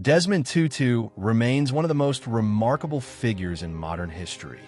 Desmond Tutu remains one of the most remarkable figures in modern history,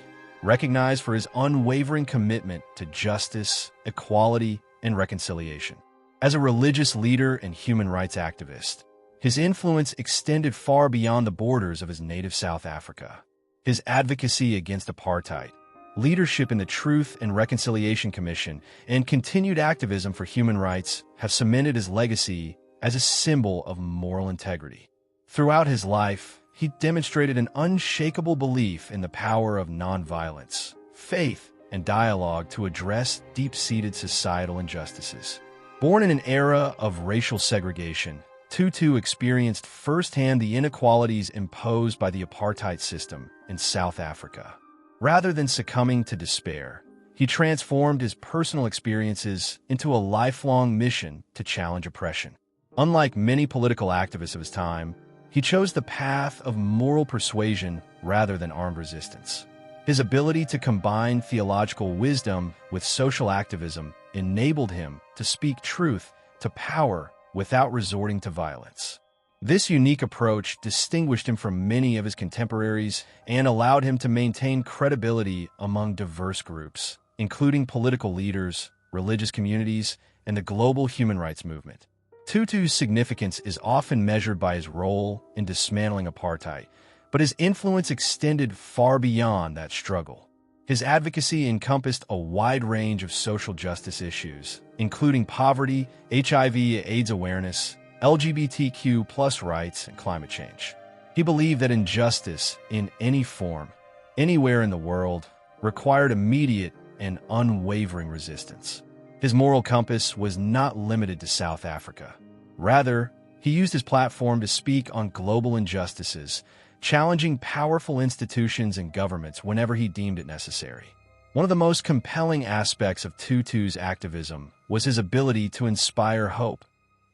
recognized for his unwavering commitment to justice, equality, and reconciliation. As a religious leader and human rights activist, his influence extended far beyond the borders of his native South Africa. His advocacy against apartheid, leadership in the Truth and Reconciliation Commission, and continued activism for human rights have cemented his legacy as a symbol of moral integrity. Throughout his life, he demonstrated an unshakable belief in the power of nonviolence, faith, and dialogue to address deep-seated societal injustices. Born in an era of racial segregation, Tutu experienced firsthand the inequalities imposed by the apartheid system in South Africa. Rather than succumbing to despair, he transformed his personal experiences into a lifelong mission to challenge oppression. Unlike many political activists of his time, he chose the path of moral persuasion rather than armed resistance. His ability to combine theological wisdom with social activism enabled him to speak truth to power without resorting to violence. This unique approach distinguished him from many of his contemporaries and allowed him to maintain credibility among diverse groups, including political leaders, religious communities, and the global human rights movement. Tutu's significance is often measured by his role in dismantling apartheid, but his influence extended far beyond that struggle. His advocacy encompassed a wide range of social justice issues, including poverty, HIV/AIDS awareness, LGBTQ+ rights, and climate change. He believed that injustice in any form, anywhere in the world, required immediate and unwavering resistance. His moral compass was not limited to South Africa. Rather, he used his platform to speak on global injustices, challenging powerful institutions and governments whenever he deemed it necessary. One of the most compelling aspects of Tutu's activism was his ability to inspire hope,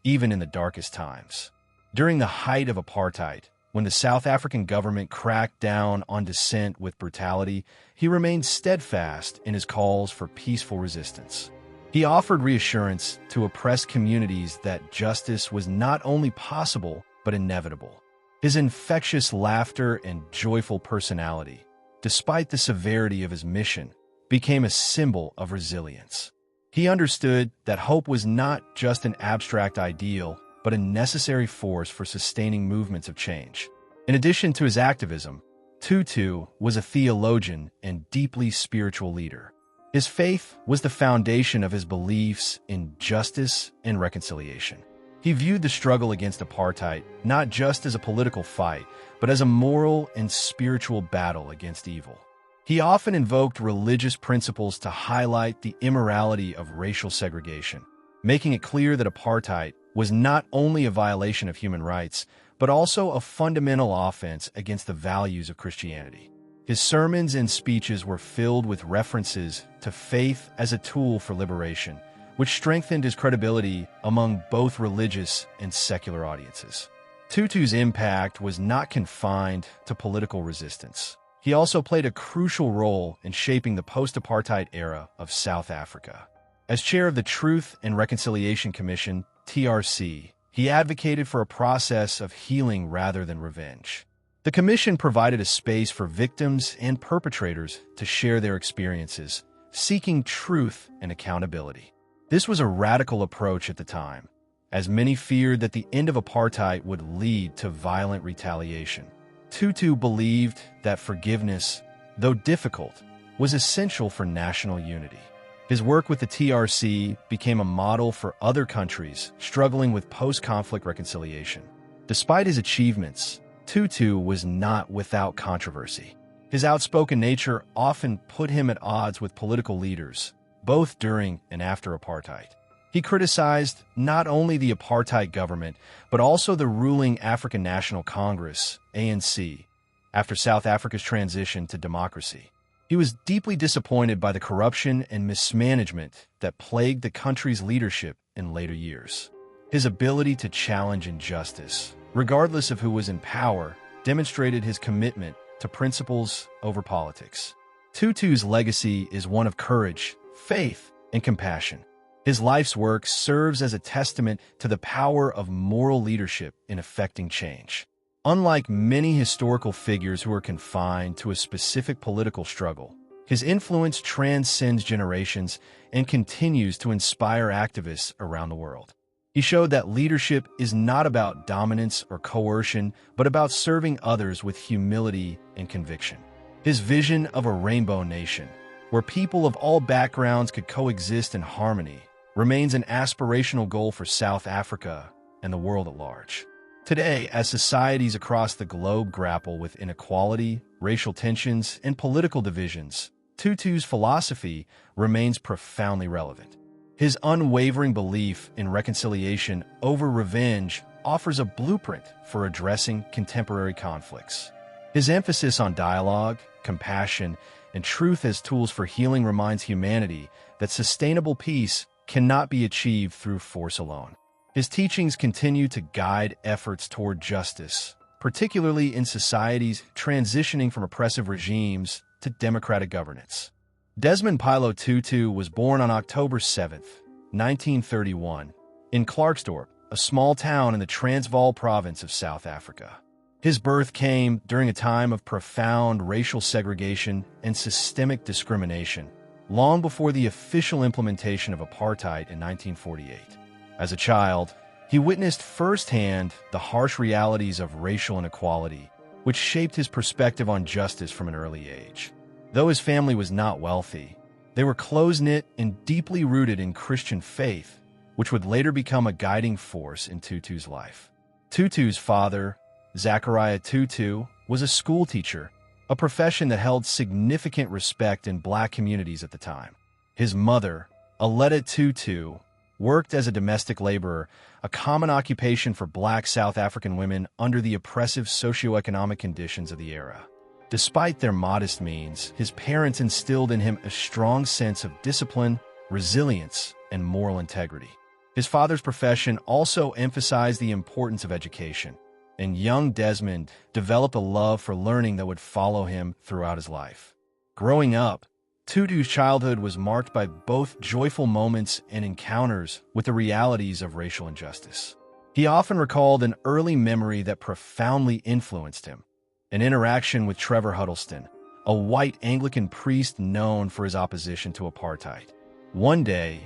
even in the darkest times. During the height of apartheid, when the South African government cracked down on dissent with brutality, he remained steadfast in his calls for peaceful resistance. He offered reassurance to oppressed communities that justice was not only possible, but inevitable. His infectious laughter and joyful personality, despite the severity of his mission, became a symbol of resilience. He understood that hope was not just an abstract ideal, but a necessary force for sustaining movements of change. In addition to his activism, Tutu was a theologian and deeply spiritual leader. His faith was the foundation of his beliefs in justice and reconciliation. He viewed the struggle against apartheid not just as a political fight, but as a moral and spiritual battle against evil. He often invoked religious principles to highlight the immorality of racial segregation, making it clear that apartheid was not only a violation of human rights, but also a fundamental offense against the values of Christianity. His sermons and speeches were filled with references to faith as a tool for liberation, which strengthened his credibility among both religious and secular audiences. Tutu's impact was not confined to political resistance. He also played a crucial role in shaping the post-apartheid era of South Africa. As chair of the Truth and Reconciliation Commission, TRC, he advocated for a process of healing rather than revenge. The commission provided a space for victims and perpetrators to share their experiences, seeking truth and accountability. This was a radical approach at the time, as many feared that the end of apartheid would lead to violent retaliation. Tutu believed that forgiveness, though difficult, was essential for national unity. His work with the TRC became a model for other countries struggling with post-conflict reconciliation. Despite his achievements, Tutu was not without controversy. His outspoken nature often put him at odds with political leaders, both during and after apartheid. He criticized not only the apartheid government, but also the ruling African National Congress, ANC, after South Africa's transition to democracy. He was deeply disappointed by the corruption and mismanagement that plagued the country's leadership in later years. His ability to challenge injustice, regardless of who was in power, demonstrated his commitment to principles over politics. Tutu's legacy is one of courage, faith, and compassion. His life's work serves as a testament to the power of moral leadership in effecting change. Unlike many historical figures who are confined to a specific political struggle, his influence transcends generations and continues to inspire activists around the world. He showed that leadership is not about dominance or coercion, but about serving others with humility and conviction. His vision of a rainbow nation, where people of all backgrounds could coexist in harmony, remains an aspirational goal for South Africa and the world at large. Today, as societies across the globe grapple with inequality, racial tensions, and political divisions, Tutu's philosophy remains profoundly relevant. His unwavering belief in reconciliation over revenge offers a blueprint for addressing contemporary conflicts. His emphasis on dialogue, compassion, and truth as tools for healing reminds humanity that sustainable peace cannot be achieved through force alone. His teachings continue to guide efforts toward justice, particularly in societies transitioning from oppressive regimes to democratic governance. Desmond Tutu was born on October 7, 1931, in Klerksdorp, a small town in the Transvaal province of South Africa. His birth came during a time of profound racial segregation and systemic discrimination, long before the official implementation of apartheid in 1948. As a child, he witnessed firsthand the harsh realities of racial inequality, which shaped his perspective on justice from an early age. Though his family was not wealthy, they were close-knit and deeply rooted in Christian faith, which would later become a guiding force in Tutu's life. Tutu's father, Zachariah Tutu, was a schoolteacher, a profession that held significant respect in Black communities at the time. His mother, Aletta Tutu, worked as a domestic laborer, a common occupation for Black South African women under the oppressive socioeconomic conditions of the era. Despite their modest means, his parents instilled in him a strong sense of discipline, resilience, and moral integrity. His father's profession also emphasized the importance of education, and young Desmond developed a love for learning that would follow him throughout his life. Growing up, Tutu's childhood was marked by both joyful moments and encounters with the realities of racial injustice. He often recalled an early memory that profoundly influenced him, an interaction with Trevor Huddleston, a white Anglican priest known for his opposition to apartheid. One day,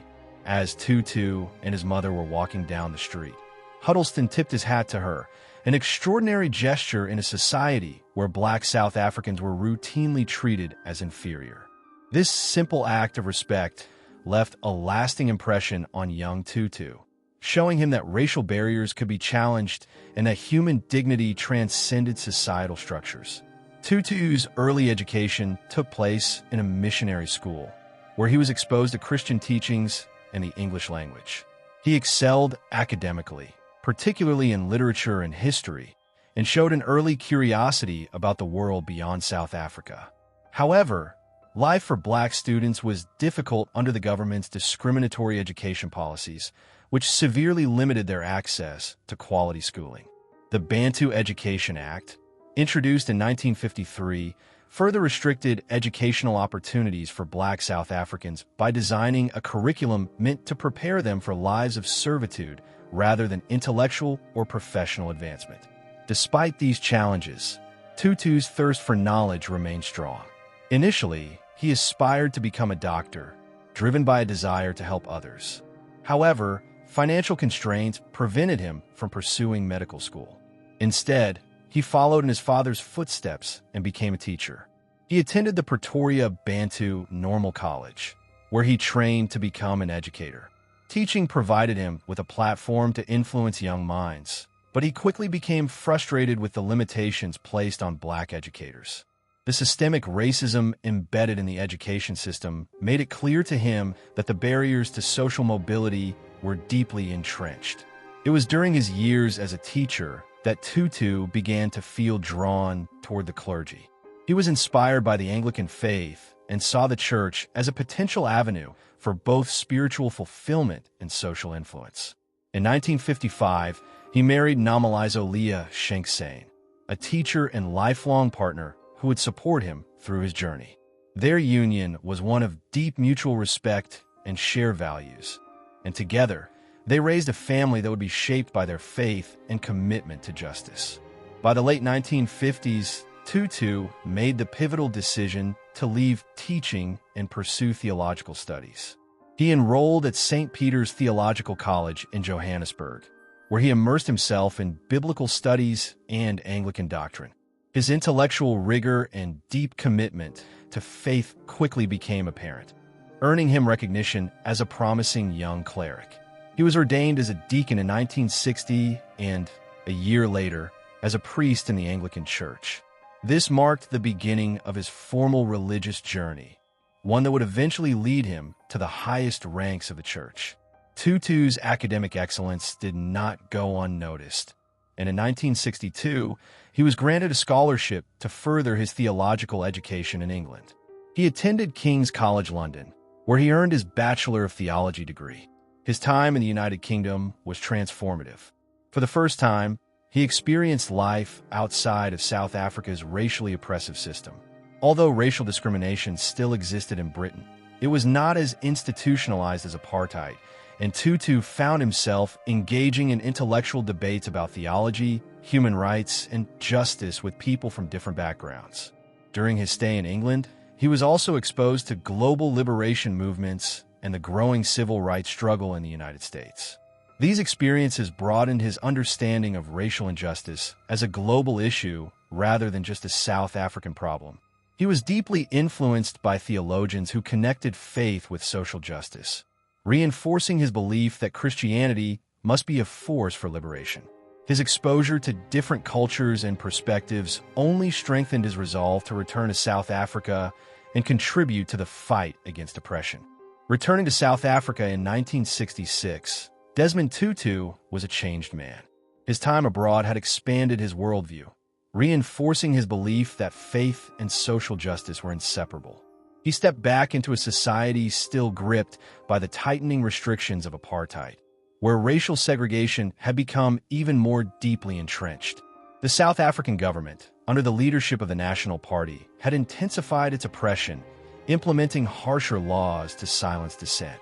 as Tutu and his mother were walking down the street, Huddleston tipped his hat to her, an extraordinary gesture in a society where Black South Africans were routinely treated as inferior. This simple act of respect left a lasting impression on young Tutu, showing him that racial barriers could be challenged and that human dignity transcended societal structures. Tutu's early education took place in a missionary school, where he was exposed to Christian teachings and the English language. He excelled academically, particularly in literature and history, and showed an early curiosity about the world beyond South Africa. However, life for Black students was difficult under the government's discriminatory education policies, which severely limited their access to quality schooling. The Bantu Education Act, introduced in 1953, further restricted educational opportunities for Black South Africans by designing a curriculum meant to prepare them for lives of servitude rather than intellectual or professional advancement. Despite these challenges, Tutu's thirst for knowledge remained strong. Initially, he aspired to become a doctor, driven by a desire to help others. However, financial constraints prevented him from pursuing medical school. Instead, he followed in his father's footsteps and became a teacher. He attended the Pretoria Bantu Normal College, where he trained to become an educator. Teaching provided him with a platform to influence young minds, but he quickly became frustrated with the limitations placed on Black educators. The systemic racism embedded in the education system made it clear to him that the barriers to social mobility were deeply entrenched. It was during his years as a teacher that Tutu began to feel drawn toward the clergy. He was inspired by the Anglican faith and saw the church as a potential avenue for both spiritual fulfillment and social influence. In 1955, he married Namalizo Leah Shanksane, a teacher and lifelong partner who would support him through his journey. Their union was one of deep mutual respect and shared values, and together, they raised a family that would be shaped by their faith and commitment to justice. By the late 1950s, Tutu made the pivotal decision to leave teaching and pursue theological studies. He enrolled at St. Peter's Theological College in Johannesburg, where he immersed himself in biblical studies and Anglican doctrine. His intellectual rigor and deep commitment to faith quickly became apparent, earning him recognition as a promising young cleric. He was ordained as a deacon in 1960 and, a year later, as a priest in the Anglican Church. This marked the beginning of his formal religious journey, one that would eventually lead him to the highest ranks of the Church. Tutu's academic excellence did not go unnoticed, and in 1962, he was granted a scholarship to further his theological education in England. He attended King's College London, where he earned his Bachelor of Theology degree. His time in the United Kingdom was transformative. For the first time, he experienced life outside of South Africa's racially oppressive system. Although racial discrimination still existed in Britain, it was not as institutionalized as apartheid, and Tutu found himself engaging in intellectual debates about theology, human rights, and justice with people from different backgrounds. During his stay in England, he was also exposed to global liberation movements and the growing civil rights struggle in the United States. These experiences broadened his understanding of racial injustice as a global issue rather than just a South African problem. He was deeply influenced by theologians who connected faith with social justice, reinforcing his belief that Christianity must be a force for liberation. His exposure to different cultures and perspectives only strengthened his resolve to return to South Africa and contribute to the fight against oppression. Returning to South Africa in 1966, Desmond Tutu was a changed man. His time abroad had expanded his worldview, reinforcing his belief that faith and social justice were inseparable. He stepped back into a society still gripped by the tightening restrictions of apartheid, where racial segregation had become even more deeply entrenched. The South African government, under the leadership of the National Party, had intensified its oppression, implementing harsher laws to silence dissent.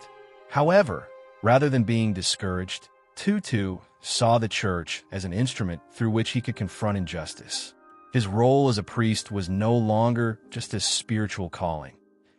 However, rather than being discouraged, Tutu saw the church as an instrument through which he could confront injustice. His role as a priest was no longer just a spiritual calling.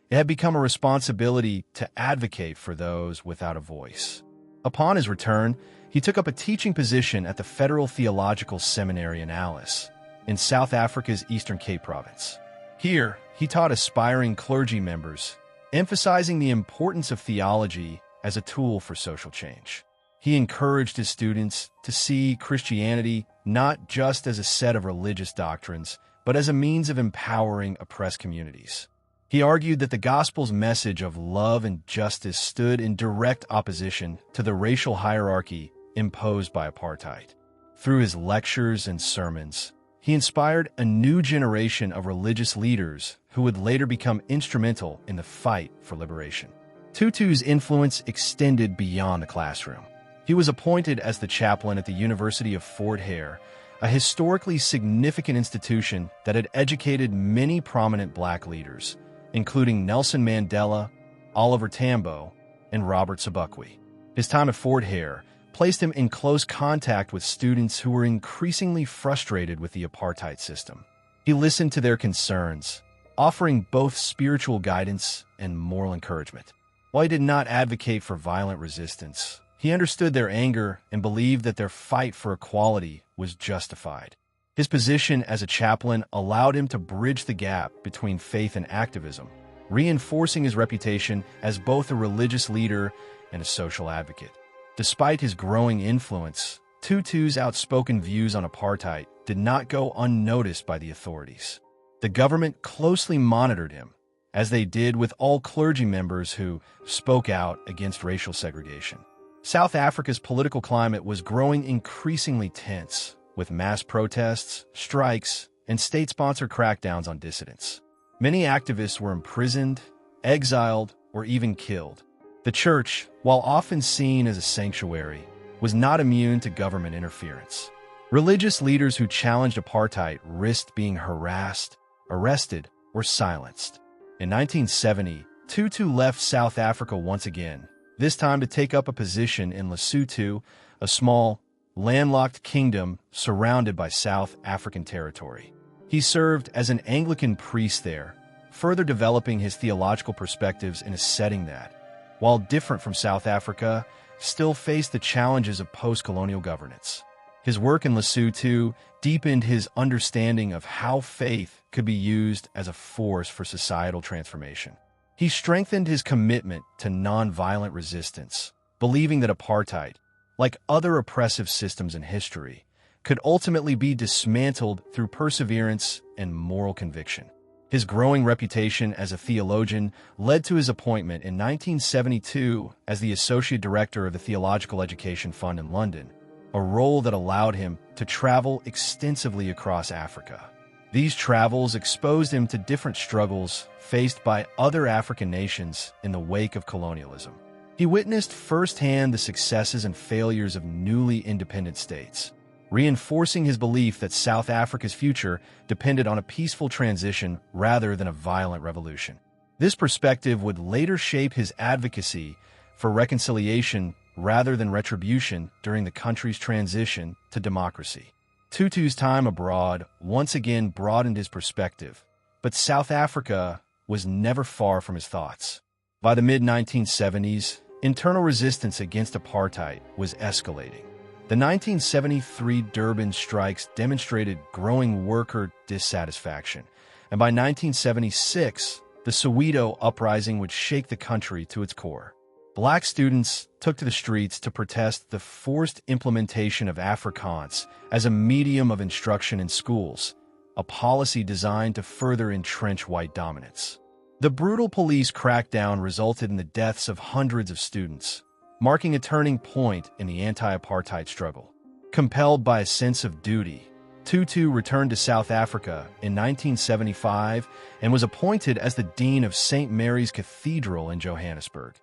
It had become a responsibility to advocate for those without a voice. Upon his return, he took up a teaching position at the Federal Theological Seminary in Alice, in South Africa's Eastern Cape Province. Here, he taught aspiring clergy members, emphasizing the importance of theology as a tool for social change. He encouraged his students to see Christianity not just as a set of religious doctrines, but as a means of empowering oppressed communities. He argued that the gospel's message of love and justice stood in direct opposition to the racial hierarchy imposed by apartheid. Through his lectures and sermons, he inspired a new generation of religious leaders who would later become instrumental in the fight for liberation. Tutu's influence extended beyond the classroom. He was appointed as the chaplain at the University of Fort Hare, a historically significant institution that had educated many prominent black leaders, including Nelson Mandela, Oliver Tambo, and Robert Sobukwe. His time at Fort Hare placed him in close contact with students who were increasingly frustrated with the apartheid system. He listened to their concerns, offering both spiritual guidance and moral encouragement. While he did not advocate for violent resistance, he understood their anger and believed that their fight for equality was justified. His position as a chaplain allowed him to bridge the gap between faith and activism, reinforcing his reputation as both a religious leader and a social advocate. Despite his growing influence, Tutu's outspoken views on apartheid did not go unnoticed by the authorities. The government closely monitored him, as they did with all clergy members who spoke out against racial segregation. South Africa's political climate was growing increasingly tense, with mass protests, strikes, and state-sponsored crackdowns on dissidents. Many activists were imprisoned, exiled, or even killed. The church, while often seen as a sanctuary, was not immune to government interference. Religious leaders who challenged apartheid risked being harassed, arrested, or silenced. In 1970, Tutu left South Africa once again, this time to take up a position in Lesotho, a small, landlocked kingdom surrounded by South African territory. He served as an Anglican priest there, further developing his theological perspectives in a setting that, while different from South Africa, still faced the challenges of post-colonial governance. His work in Lesotho deepened his understanding of how faith could be used as a force for societal transformation. He strengthened his commitment to nonviolent resistance, believing that apartheid, like other oppressive systems in history, could ultimately be dismantled through perseverance and moral conviction. His growing reputation as a theologian led to his appointment in 1972 as the Associate Director of the Theological Education Fund in London, a role that allowed him to travel extensively across Africa. These travels exposed him to different struggles faced by other African nations in the wake of colonialism. He witnessed firsthand the successes and failures of newly independent states, reinforcing his belief that South Africa's future depended on a peaceful transition rather than a violent revolution. This perspective would later shape his advocacy for reconciliation rather than retribution during the country's transition to democracy. Tutu's time abroad once again broadened his perspective, but South Africa was never far from his thoughts. By the mid-1970s, internal resistance against apartheid was escalating. The 1973 Durban strikes demonstrated growing worker dissatisfaction, and by 1976, the Soweto uprising would shake the country to its core. Black students took to the streets to protest the forced implementation of Afrikaans as a medium of instruction in schools, a policy designed to further entrench white dominance. The brutal police crackdown resulted in the deaths of hundreds of students, marking a turning point in the anti-apartheid struggle. Compelled by a sense of duty, Tutu returned to South Africa in 1975 and was appointed as the Dean of St. Mary's Cathedral in Johannesburg,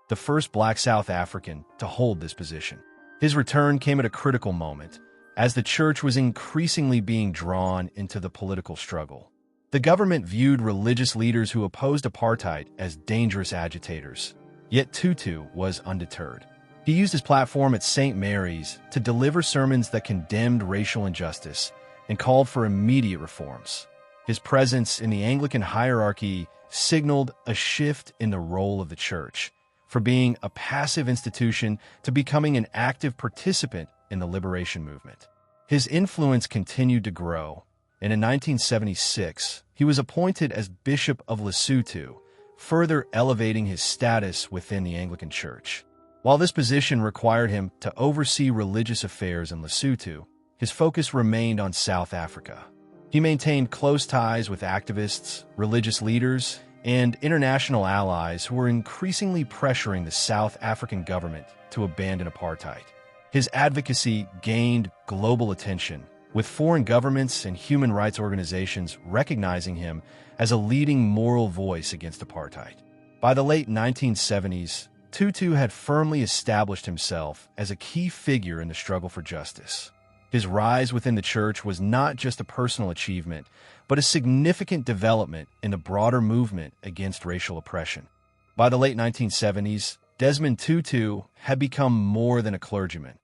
the first Black South African to hold this position. His return came at a critical moment, as the church was increasingly being drawn into the political struggle. The government viewed religious leaders who opposed apartheid as dangerous agitators, yet Tutu was undeterred. He used his platform at St. Mary's to deliver sermons that condemned racial injustice and called for immediate reforms. His presence in the Anglican hierarchy signaled a shift in the role of the church, from being a passive institution to becoming an active participant in the liberation movement. His influence continued to grow, and in 1976, he was appointed as Bishop of Lesotho, further elevating his status within the Anglican Church. While this position required him to oversee religious affairs in Lesotho, his focus remained on South Africa. He maintained close ties with activists, religious leaders, and international allies who were increasingly pressuring the South African government to abandon apartheid. His advocacy gained global attention, with foreign governments and human rights organizations recognizing him as a leading moral voice against apartheid. By the late 1970s, Tutu had firmly established himself as a key figure in the struggle for justice. His rise within the church was not just a personal achievement, but a significant development in the broader movement against racial oppression. By the late 1970s, Desmond Tutu had become more than a clergyman.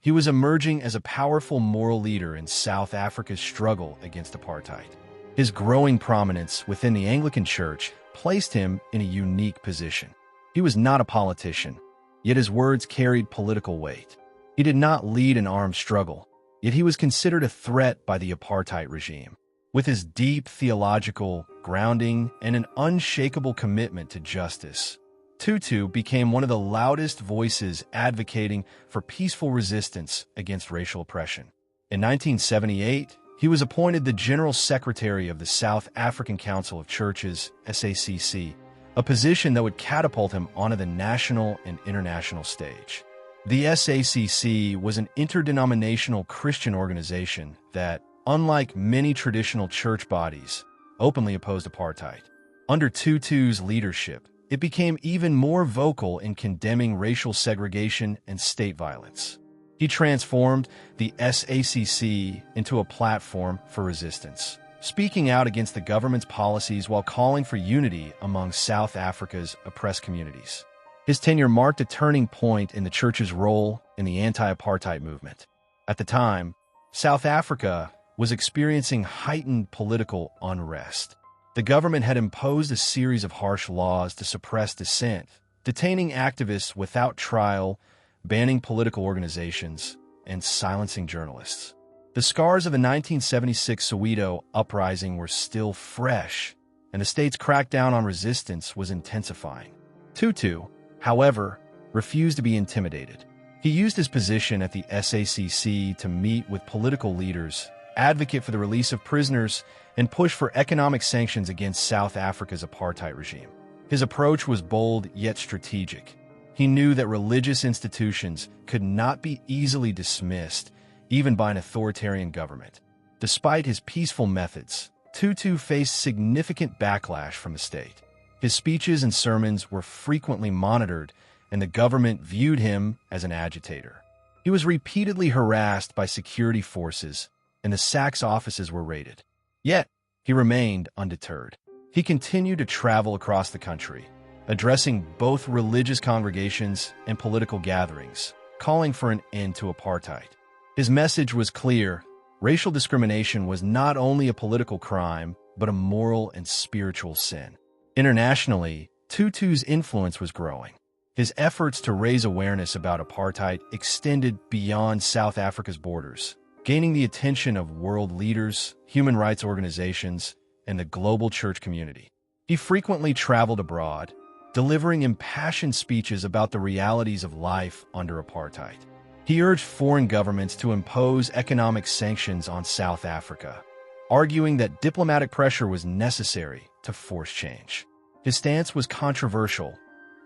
He was emerging as a powerful moral leader in South Africa's struggle against apartheid. His growing prominence within the Anglican Church placed him in a unique position. He was not a politician, yet his words carried political weight. He did not lead an armed struggle, yet he was considered a threat by the apartheid regime. With his deep theological grounding and an unshakable commitment to justice, Tutu became one of the loudest voices advocating for peaceful resistance against racial oppression. In 1978, he was appointed the General Secretary of the South African Council of Churches, SACC, a position that would catapult him onto the national and international stage. The SACC was an interdenominational Christian organization that, unlike many traditional church bodies, openly opposed apartheid. Under Tutu's leadership, it became even more vocal in condemning racial segregation and state violence. He transformed the SACC into a platform for resistance, speaking out against the government's policies while calling for unity among South Africa's oppressed communities. His tenure marked a turning point in the church's role in the anti-apartheid movement. At the time, South Africa was experiencing heightened political unrest. The government had imposed a series of harsh laws to suppress dissent, detaining activists without trial, banning political organizations, and silencing journalists. The scars of the 1976 Soweto uprising were still fresh, and the state's crackdown on resistance was intensifying. Tutu, however, refused to be intimidated. He used his position at the SACC to meet with political leaders, advocate for the release of prisoners, and push for economic sanctions against South Africa's apartheid regime. His approach was bold yet strategic. He knew that religious institutions could not be easily dismissed, even by an authoritarian government. Despite his peaceful methods, Tutu faced significant backlash from the state. His speeches and sermons were frequently monitored, and the government viewed him as an agitator. He was repeatedly harassed by security forces, and the SAC's offices were raided. Yet, he remained undeterred. He continued to travel across the country, addressing both religious congregations and political gatherings, calling for an end to apartheid. His message was clear. Racial discrimination was not only a political crime, but a moral and spiritual sin. Internationally, Tutu's influence was growing. His efforts to raise awareness about apartheid extended beyond South Africa's borders, gaining the attention of world leaders, human rights organizations, and the global church community. He frequently traveled abroad, delivering impassioned speeches about the realities of life under apartheid. He urged foreign governments to impose economic sanctions on South Africa, arguing that diplomatic pressure was necessary to force change. His stance was controversial.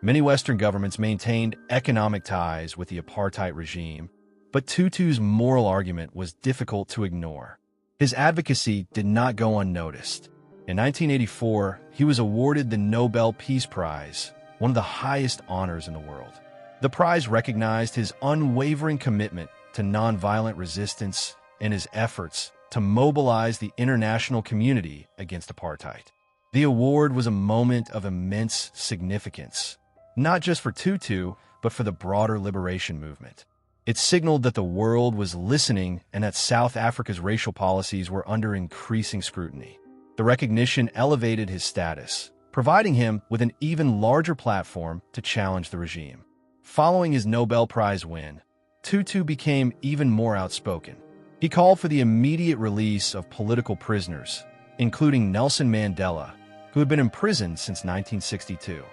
Many Western governments maintained economic ties with the apartheid regime, but Tutu's moral argument was difficult to ignore. His advocacy did not go unnoticed. In 1984, he was awarded the Nobel Peace Prize, one of the highest honors in the world. The prize recognized his unwavering commitment to nonviolent resistance and his efforts to mobilize the international community against apartheid. The award was a moment of immense significance, not just for Tutu, but for the broader liberation movement. It signaled that the world was listening and that South Africa's racial policies were under increasing scrutiny. The recognition elevated his status, providing him with an even larger platform to challenge the regime. Following his Nobel Prize win, Tutu became even more outspoken. He called for the immediate release of political prisoners, including Nelson Mandela, who had been imprisoned since 1962.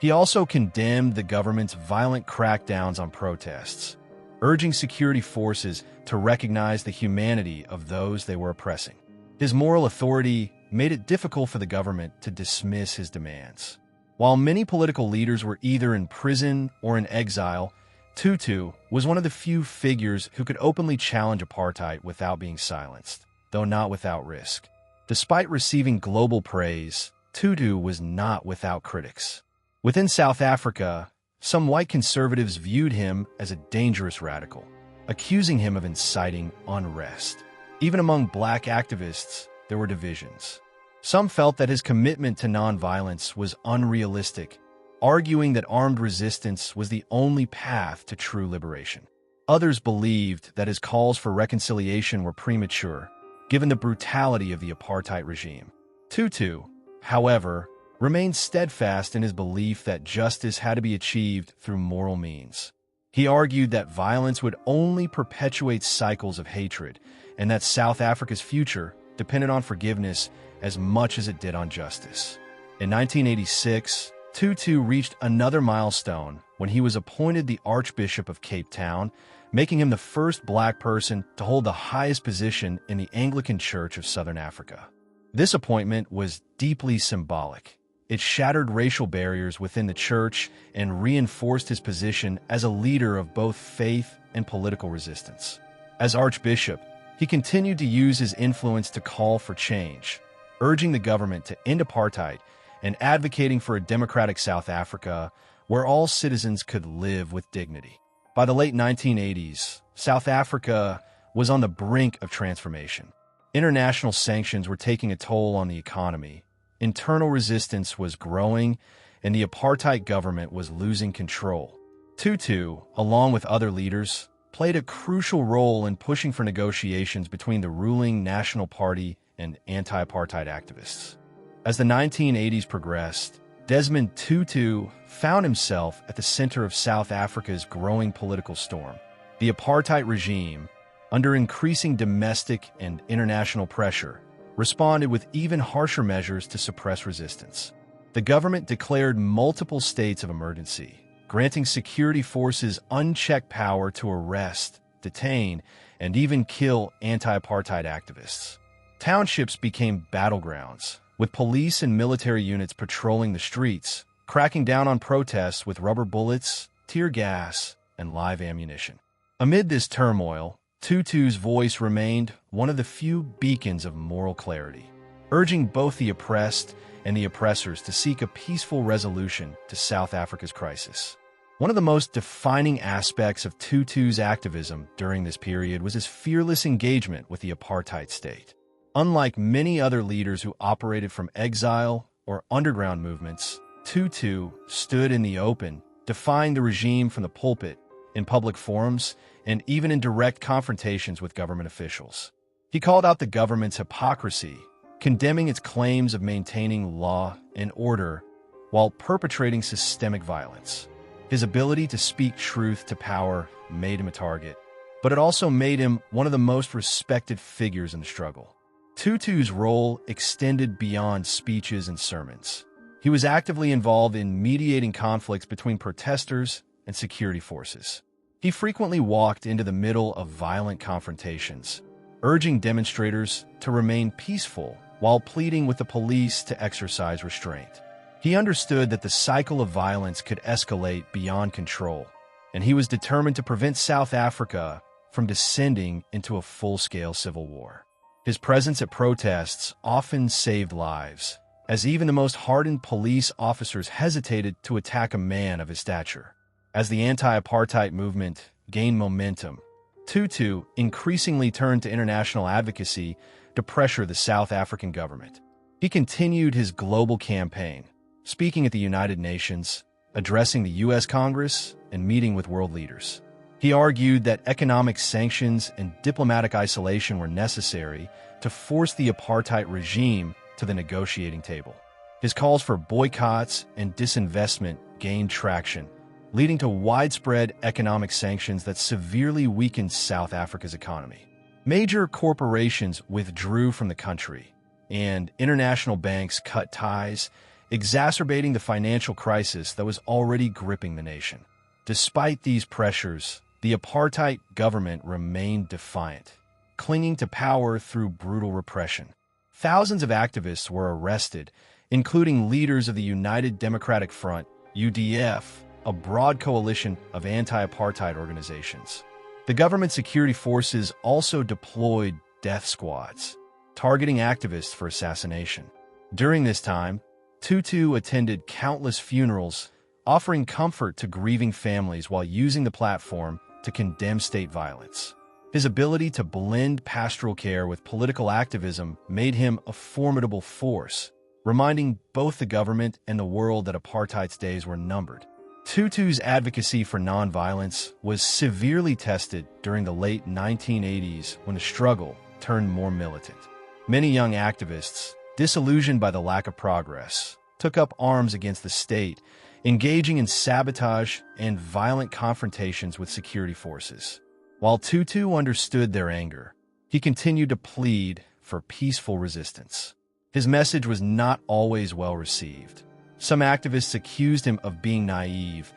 He also condemned the government's violent crackdowns on protests, urging security forces to recognize the humanity of those they were oppressing. His moral authority made it difficult for the government to dismiss his demands. While many political leaders were either in prison or in exile, Tutu was one of the few figures who could openly challenge apartheid without being silenced, though not without risk. Despite receiving global praise, Tutu was not without critics. Within South Africa, some white conservatives viewed him as a dangerous radical, accusing him of inciting unrest. Even among black activists, there were divisions. Some felt that his commitment to nonviolence was unrealistic, arguing that armed resistance was the only path to true liberation. Others believed that his calls for reconciliation were premature, given the brutality of the apartheid regime. Tutu, however, remained steadfast in his belief that justice had to be achieved through moral means. He argued that violence would only perpetuate cycles of hatred, and that South Africa's future depended on forgiveness as much as it did on justice. In 1986, Tutu reached another milestone when he was appointed the Archbishop of Cape Town, making him the first black person to hold the highest position in the Anglican Church of Southern Africa. This appointment was deeply symbolic. It shattered racial barriers within the church and reinforced his position as a leader of both faith and political resistance. As Archbishop, he continued to use his influence to call for change, urging the government to end apartheid and advocating for a democratic South Africa where all citizens could live with dignity. By the late 1980s, South Africa was on the brink of transformation. International sanctions were taking a toll on the economy. Internal resistance was growing, and the apartheid government was losing control. Tutu, along with other leaders, played a crucial role in pushing for negotiations between the ruling National Party and anti-apartheid activists. As the 1980s progressed, Desmond Tutu found himself at the center of South Africa's growing political storm. The apartheid regime, under increasing domestic and international pressure, responded with even harsher measures to suppress resistance. The government declared multiple states of emergency, granting security forces unchecked power to arrest, detain, and even kill anti-apartheid activists. Townships became battlegrounds, with police and military units patrolling the streets, cracking down on protests with rubber bullets, tear gas, and live ammunition. Amid this turmoil, Tutu's voice remained one of the few beacons of moral clarity, urging both the oppressed and the oppressors to seek a peaceful resolution to South Africa's crisis. One of the most defining aspects of Tutu's activism during this period was his fearless engagement with the apartheid state. Unlike many other leaders who operated from exile or underground movements, Tutu stood in the open, defying the regime from the pulpit, in public forums, and even in direct confrontations with government officials. He called out the government's hypocrisy, condemning its claims of maintaining law and order while perpetrating systemic violence. His ability to speak truth to power made him a target, but it also made him one of the most respected figures in the struggle. Tutu's role extended beyond speeches and sermons. He was actively involved in mediating conflicts between protesters and security forces. He frequently walked into the middle of violent confrontations, urging demonstrators to remain peaceful while pleading with the police to exercise restraint. He understood that the cycle of violence could escalate beyond control, and he was determined to prevent South Africa from descending into a full-scale civil war. His presence at protests often saved lives, as even the most hardened police officers hesitated to attack a man of his stature. As the anti-apartheid movement gained momentum, Tutu increasingly turned to international advocacy to pressure the South African government. He continued his global campaign, speaking at the United Nations, addressing the U.S. Congress, and meeting with world leaders. He argued that economic sanctions and diplomatic isolation were necessary to force the apartheid regime to the negotiating table. His calls for boycotts and disinvestment gained traction, leading to widespread economic sanctions that severely weakened South Africa's economy. Major corporations withdrew from the country, and international banks cut ties, exacerbating the financial crisis that was already gripping the nation. Despite these pressures, the apartheid government remained defiant, clinging to power through brutal repression. Thousands of activists were arrested, including leaders of the United Democratic Front, UDF, a broad coalition of anti-apartheid organizations. The government security forces also deployed death squads, targeting activists for assassination. During this time, Tutu attended countless funerals, offering comfort to grieving families while using the platform to condemn state violence. His ability to blend pastoral care with political activism made him a formidable force, reminding both the government and the world that apartheid's days were numbered. Tutu's advocacy for nonviolence was severely tested during the late 1980s when the struggle turned more militant. Many young activists, disillusioned by the lack of progress, took up arms against the state, engaging in sabotage and violent confrontations with security forces. While Tutu understood their anger, he continued to plead for peaceful resistance. His message was not always well received. Some activists accused him of being naive,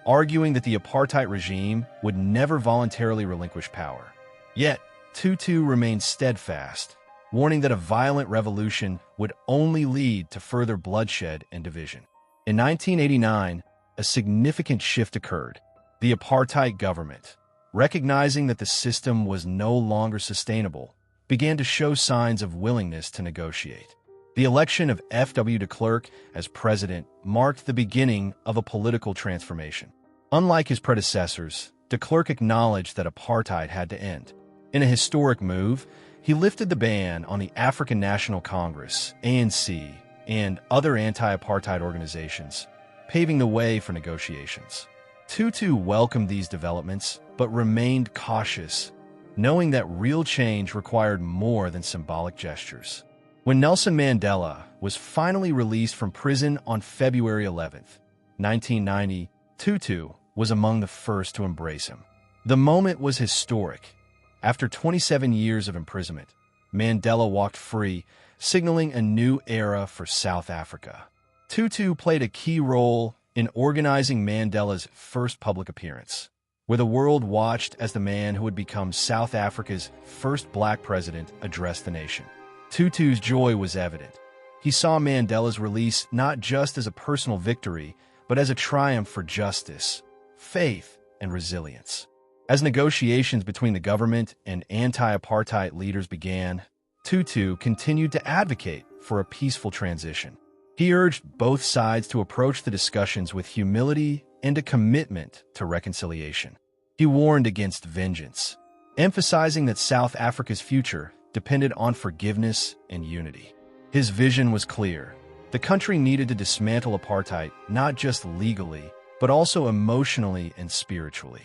arguing that the apartheid regime would never voluntarily relinquish power. Yet, Tutu remained steadfast, warning that a violent revolution would only lead to further bloodshed and division. In 1989, a significant shift occurred. The apartheid government, recognizing that the system was no longer sustainable, began to show signs of willingness to negotiate. The election of F.W. de Klerk as president marked the beginning of a political transformation. Unlike his predecessors, de Klerk acknowledged that apartheid had to end. In a historic move, he lifted the ban on the African National Congress, ANC, and other anti-apartheid organizations, paving the way for negotiations. Tutu welcomed these developments, but remained cautious, knowing that real change required more than symbolic gestures. When Nelson Mandela was finally released from prison on February 11th, 1990, Tutu was among the first to embrace him. The moment was historic. After 27 years of imprisonment, Mandela walked free, signaling a new era for South Africa. Tutu played a key role in organizing Mandela's first public appearance, where the world watched as the man who would become South Africa's first black president addressed the nation. Tutu's joy was evident. He saw Mandela's release not just as a personal victory, but as a triumph for justice, faith, and resilience. As negotiations between the government and anti-apartheid leaders began, Tutu continued to advocate for a peaceful transition. He urged both sides to approach the discussions with humility and a commitment to reconciliation. He warned against vengeance, emphasizing that South Africa's future depended on forgiveness and unity. His vision was clear. The country needed to dismantle apartheid not just legally, but also emotionally and spiritually.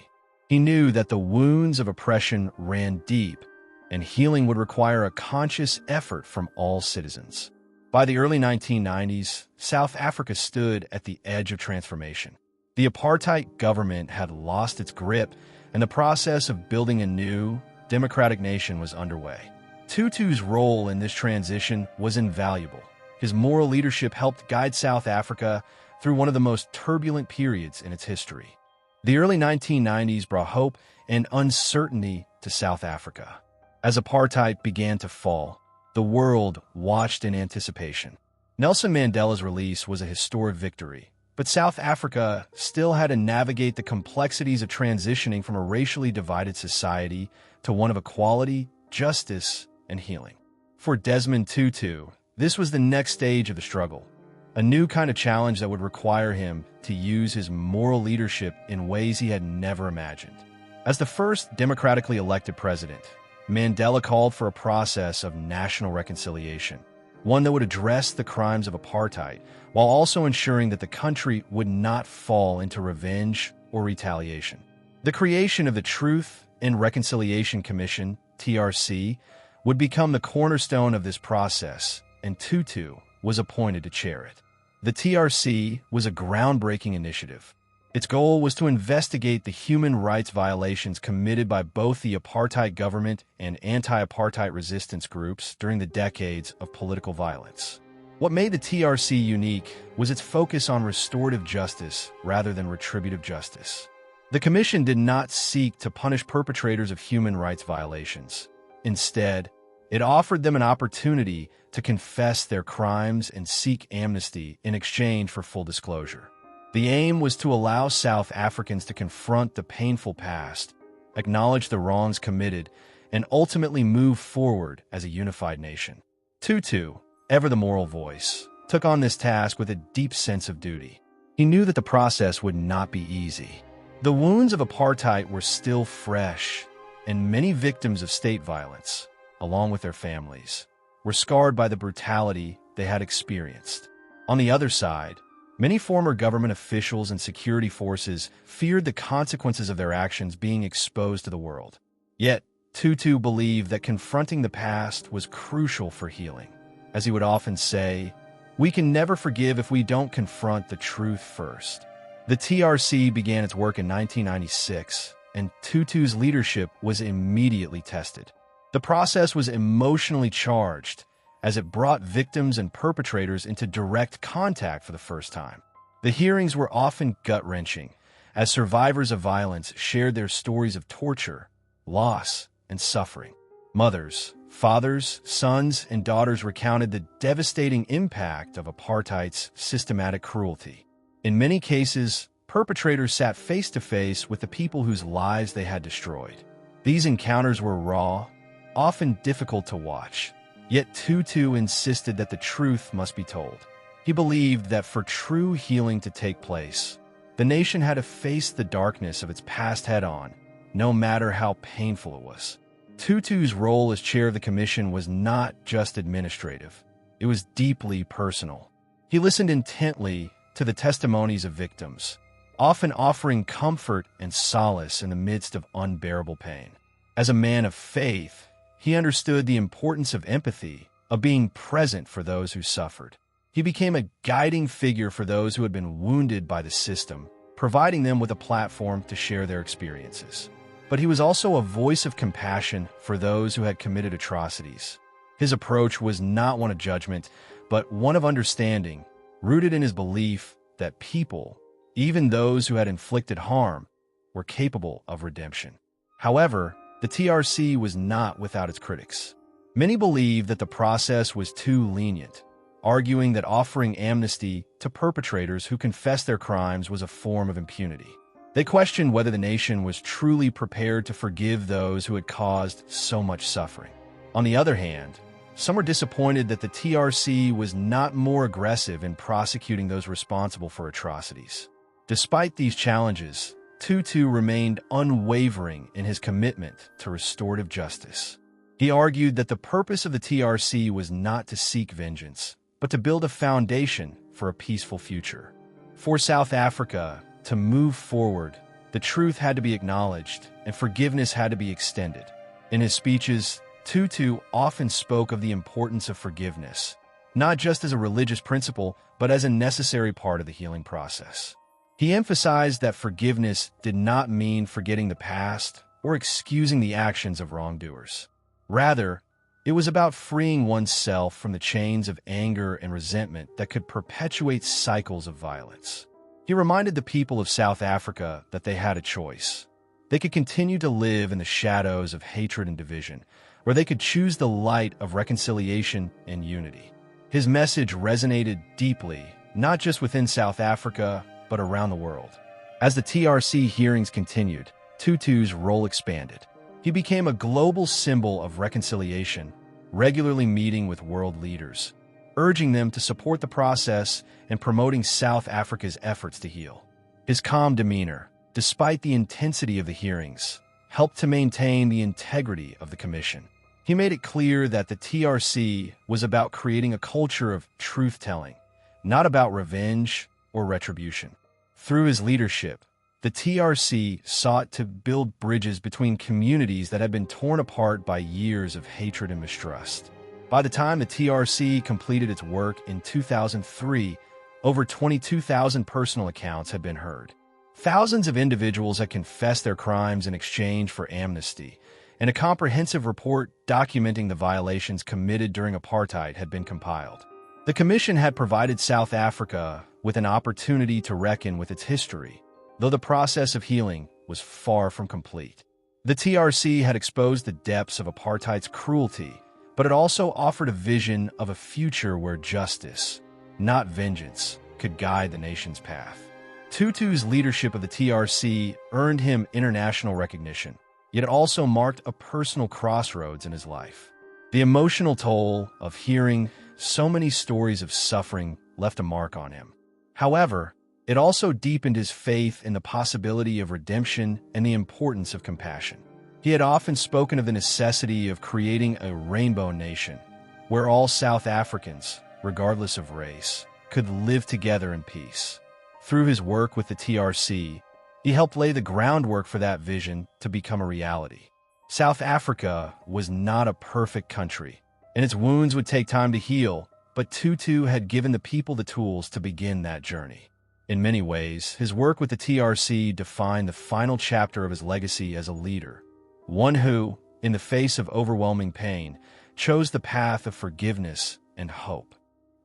He knew that the wounds of oppression ran deep, and healing would require a conscious effort from all citizens. By the early 1990s, South Africa stood at the edge of transformation. The apartheid government had lost its grip, and the process of building a new, democratic nation was underway. Tutu's role in this transition was invaluable. His moral leadership helped guide South Africa through one of the most turbulent periods in its history. The early 1990s brought hope and uncertainty to South Africa. As apartheid began to fall, the world watched in anticipation. Nelson Mandela's release was a historic victory, but South Africa still had to navigate the complexities of transitioning from a racially divided society to one of equality, justice, and healing. For Desmond Tutu, this was the next stage of the struggle, a new kind of challenge that would require him to use his moral leadership in ways he had never imagined. As the first democratically elected president, Mandela called for a process of national reconciliation, one that would address the crimes of apartheid, while also ensuring that the country would not fall into revenge or retaliation. The creation of the Truth and Reconciliation Commission, TRC, would become the cornerstone of this process, and Tutu was appointed to chair it. The TRC was a groundbreaking initiative. Its goal was to investigate the human rights violations committed by both the apartheid government and anti-apartheid resistance groups during the decades of political violence. What made the TRC unique was its focus on restorative justice rather than retributive justice. The commission did not seek to punish perpetrators of human rights violations. Instead, it offered them an opportunity to confess their crimes and seek amnesty in exchange for full disclosure. The aim was to allow South Africans to confront the painful past, acknowledge the wrongs committed, and ultimately move forward as a unified nation. Tutu, ever the moral voice, took on this task with a deep sense of duty. He knew that the process would not be easy. The wounds of apartheid were still fresh, and many victims of state violence, along with their families, were scarred by the brutality they had experienced. On the other side, many former government officials and security forces feared the consequences of their actions being exposed to the world. Yet, Tutu believed that confronting the past was crucial for healing. As he would often say, "We can never forgive if we don't confront the truth first." The TRC began its work in 1996, and Tutu's leadership was immediately tested. The process was emotionally charged, as it brought victims and perpetrators into direct contact for the first time. The hearings were often gut-wrenching, as survivors of violence shared their stories of torture, loss, and suffering. Mothers, fathers, sons, and daughters recounted the devastating impact of apartheid's systematic cruelty. In many cases, perpetrators sat face-to-face with the people whose lives they had destroyed. These encounters were raw, often difficult to watch. Yet Tutu insisted that the truth must be told. He believed that for true healing to take place, the nation had to face the darkness of its past head-on, no matter how painful it was. Tutu's role as chair of the commission was not just administrative. It was deeply personal. He listened intently to the testimonies of victims, often offering comfort and solace in the midst of unbearable pain. As a man of faith, he understood the importance of empathy, of being present for those who suffered. He became a guiding figure for those who had been wounded by the system, providing them with a platform to share their experiences. But he was also a voice of compassion for those who had committed atrocities. His approach was not one of judgment, but one of understanding, rooted in his belief that people, even those who had inflicted harm, were capable of redemption. However, the TRC was not without its critics. Many believed that the process was too lenient, arguing that offering amnesty to perpetrators who confessed their crimes was a form of impunity. They questioned whether the nation was truly prepared to forgive those who had caused so much suffering. On the other hand, some were disappointed that the TRC was not more aggressive in prosecuting those responsible for atrocities. Despite these challenges, Tutu remained unwavering in his commitment to restorative justice. He argued that the purpose of the TRC was not to seek vengeance, but to build a foundation for a peaceful future. For South Africa to move forward, the truth had to be acknowledged and forgiveness had to be extended. In his speeches, Tutu often spoke of the importance of forgiveness, not just as a religious principle, but as a necessary part of the healing process. He emphasized that forgiveness did not mean forgetting the past or excusing the actions of wrongdoers. Rather, it was about freeing oneself from the chains of anger and resentment that could perpetuate cycles of violence. He reminded the people of South Africa that they had a choice. They could continue to live in the shadows of hatred and division, or they could choose the light of reconciliation and unity. His message resonated deeply, not just within South Africa, but around the world. As the TRC hearings continued, Tutu's role expanded. He became a global symbol of reconciliation, regularly meeting with world leaders, urging them to support the process and promoting South Africa's efforts to heal. His calm demeanor, despite the intensity of the hearings, helped to maintain the integrity of the commission. He made it clear that the TRC was about creating a culture of truth-telling, not about revenge or retribution. Through his leadership, the TRC sought to build bridges between communities that had been torn apart by years of hatred and mistrust. By the time the TRC completed its work in 2003, over 22,000 personal accounts had been heard. Thousands of individuals had confessed their crimes in exchange for amnesty, and a comprehensive report documenting the violations committed during apartheid had been compiled. The Commission had provided South Africa with an opportunity to reckon with its history, though the process of healing was far from complete. The TRC had exposed the depths of apartheid's cruelty, but it also offered a vision of a future where justice, not vengeance, could guide the nation's path. Tutu's leadership of the TRC earned him international recognition, yet it also marked a personal crossroads in his life. The emotional toll of hearing so many stories of suffering left a mark on him. However, it also deepened his faith in the possibility of redemption and the importance of compassion. He had often spoken of the necessity of creating a rainbow nation, where all South Africans, regardless of race, could live together in peace. Through his work with the TRC, he helped lay the groundwork for that vision to become a reality. South Africa was not a perfect country, and its wounds would take time to heal, but Tutu had given the people the tools to begin that journey. In many ways, his work with the TRC defined the final chapter of his legacy as a leader, one who, in the face of overwhelming pain, chose the path of forgiveness and hope.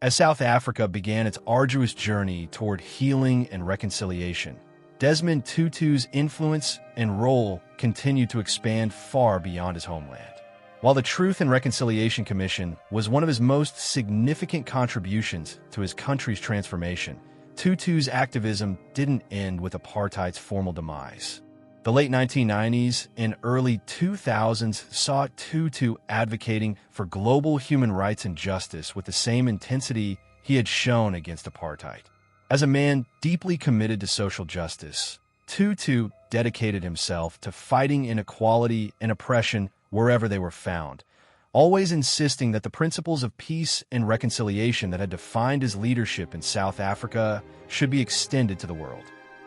As South Africa began its arduous journey toward healing and reconciliation, Desmond Tutu's influence and role continued to expand far beyond his homeland. While the Truth and Reconciliation Commission was one of his most significant contributions to his country's transformation, Tutu's activism didn't end with apartheid's formal demise. The late 1990s and early 2000s saw Tutu advocating for global human rights and justice with the same intensity he had shown against apartheid. As a man deeply committed to social justice, Tutu dedicated himself to fighting inequality and oppression wherever they were found, always insisting that the principles of peace and reconciliation that had defined his leadership in South Africa should be extended to the world.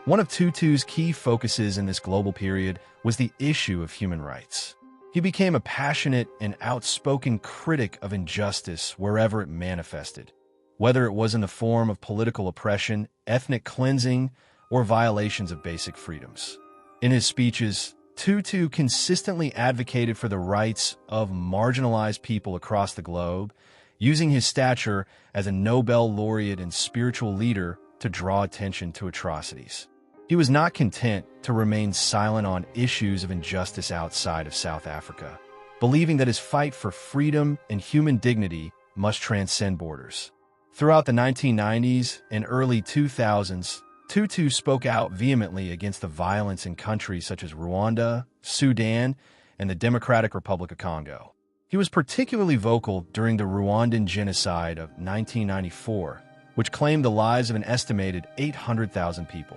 One of Tutu's key focuses in this global period was the issue of human rights. He became a passionate and outspoken critic of injustice wherever it manifested, whether it was in the form of political oppression, ethnic cleansing, or violations of basic freedoms. In his speeches, Tutu consistently advocated for the rights of marginalized people across the globe, using his stature as a Nobel laureate and spiritual leader to draw attention to atrocities. He was not content to remain silent on issues of injustice outside of South Africa, believing that his fight for freedom and human dignity must transcend borders. Throughout the 1990s and early 2000s, Tutu spoke out vehemently against the violence in countries such as Rwanda, Sudan, and the Democratic Republic of Congo. He was particularly vocal during the Rwandan genocide of 1994, which claimed the lives of an estimated 800,000 people.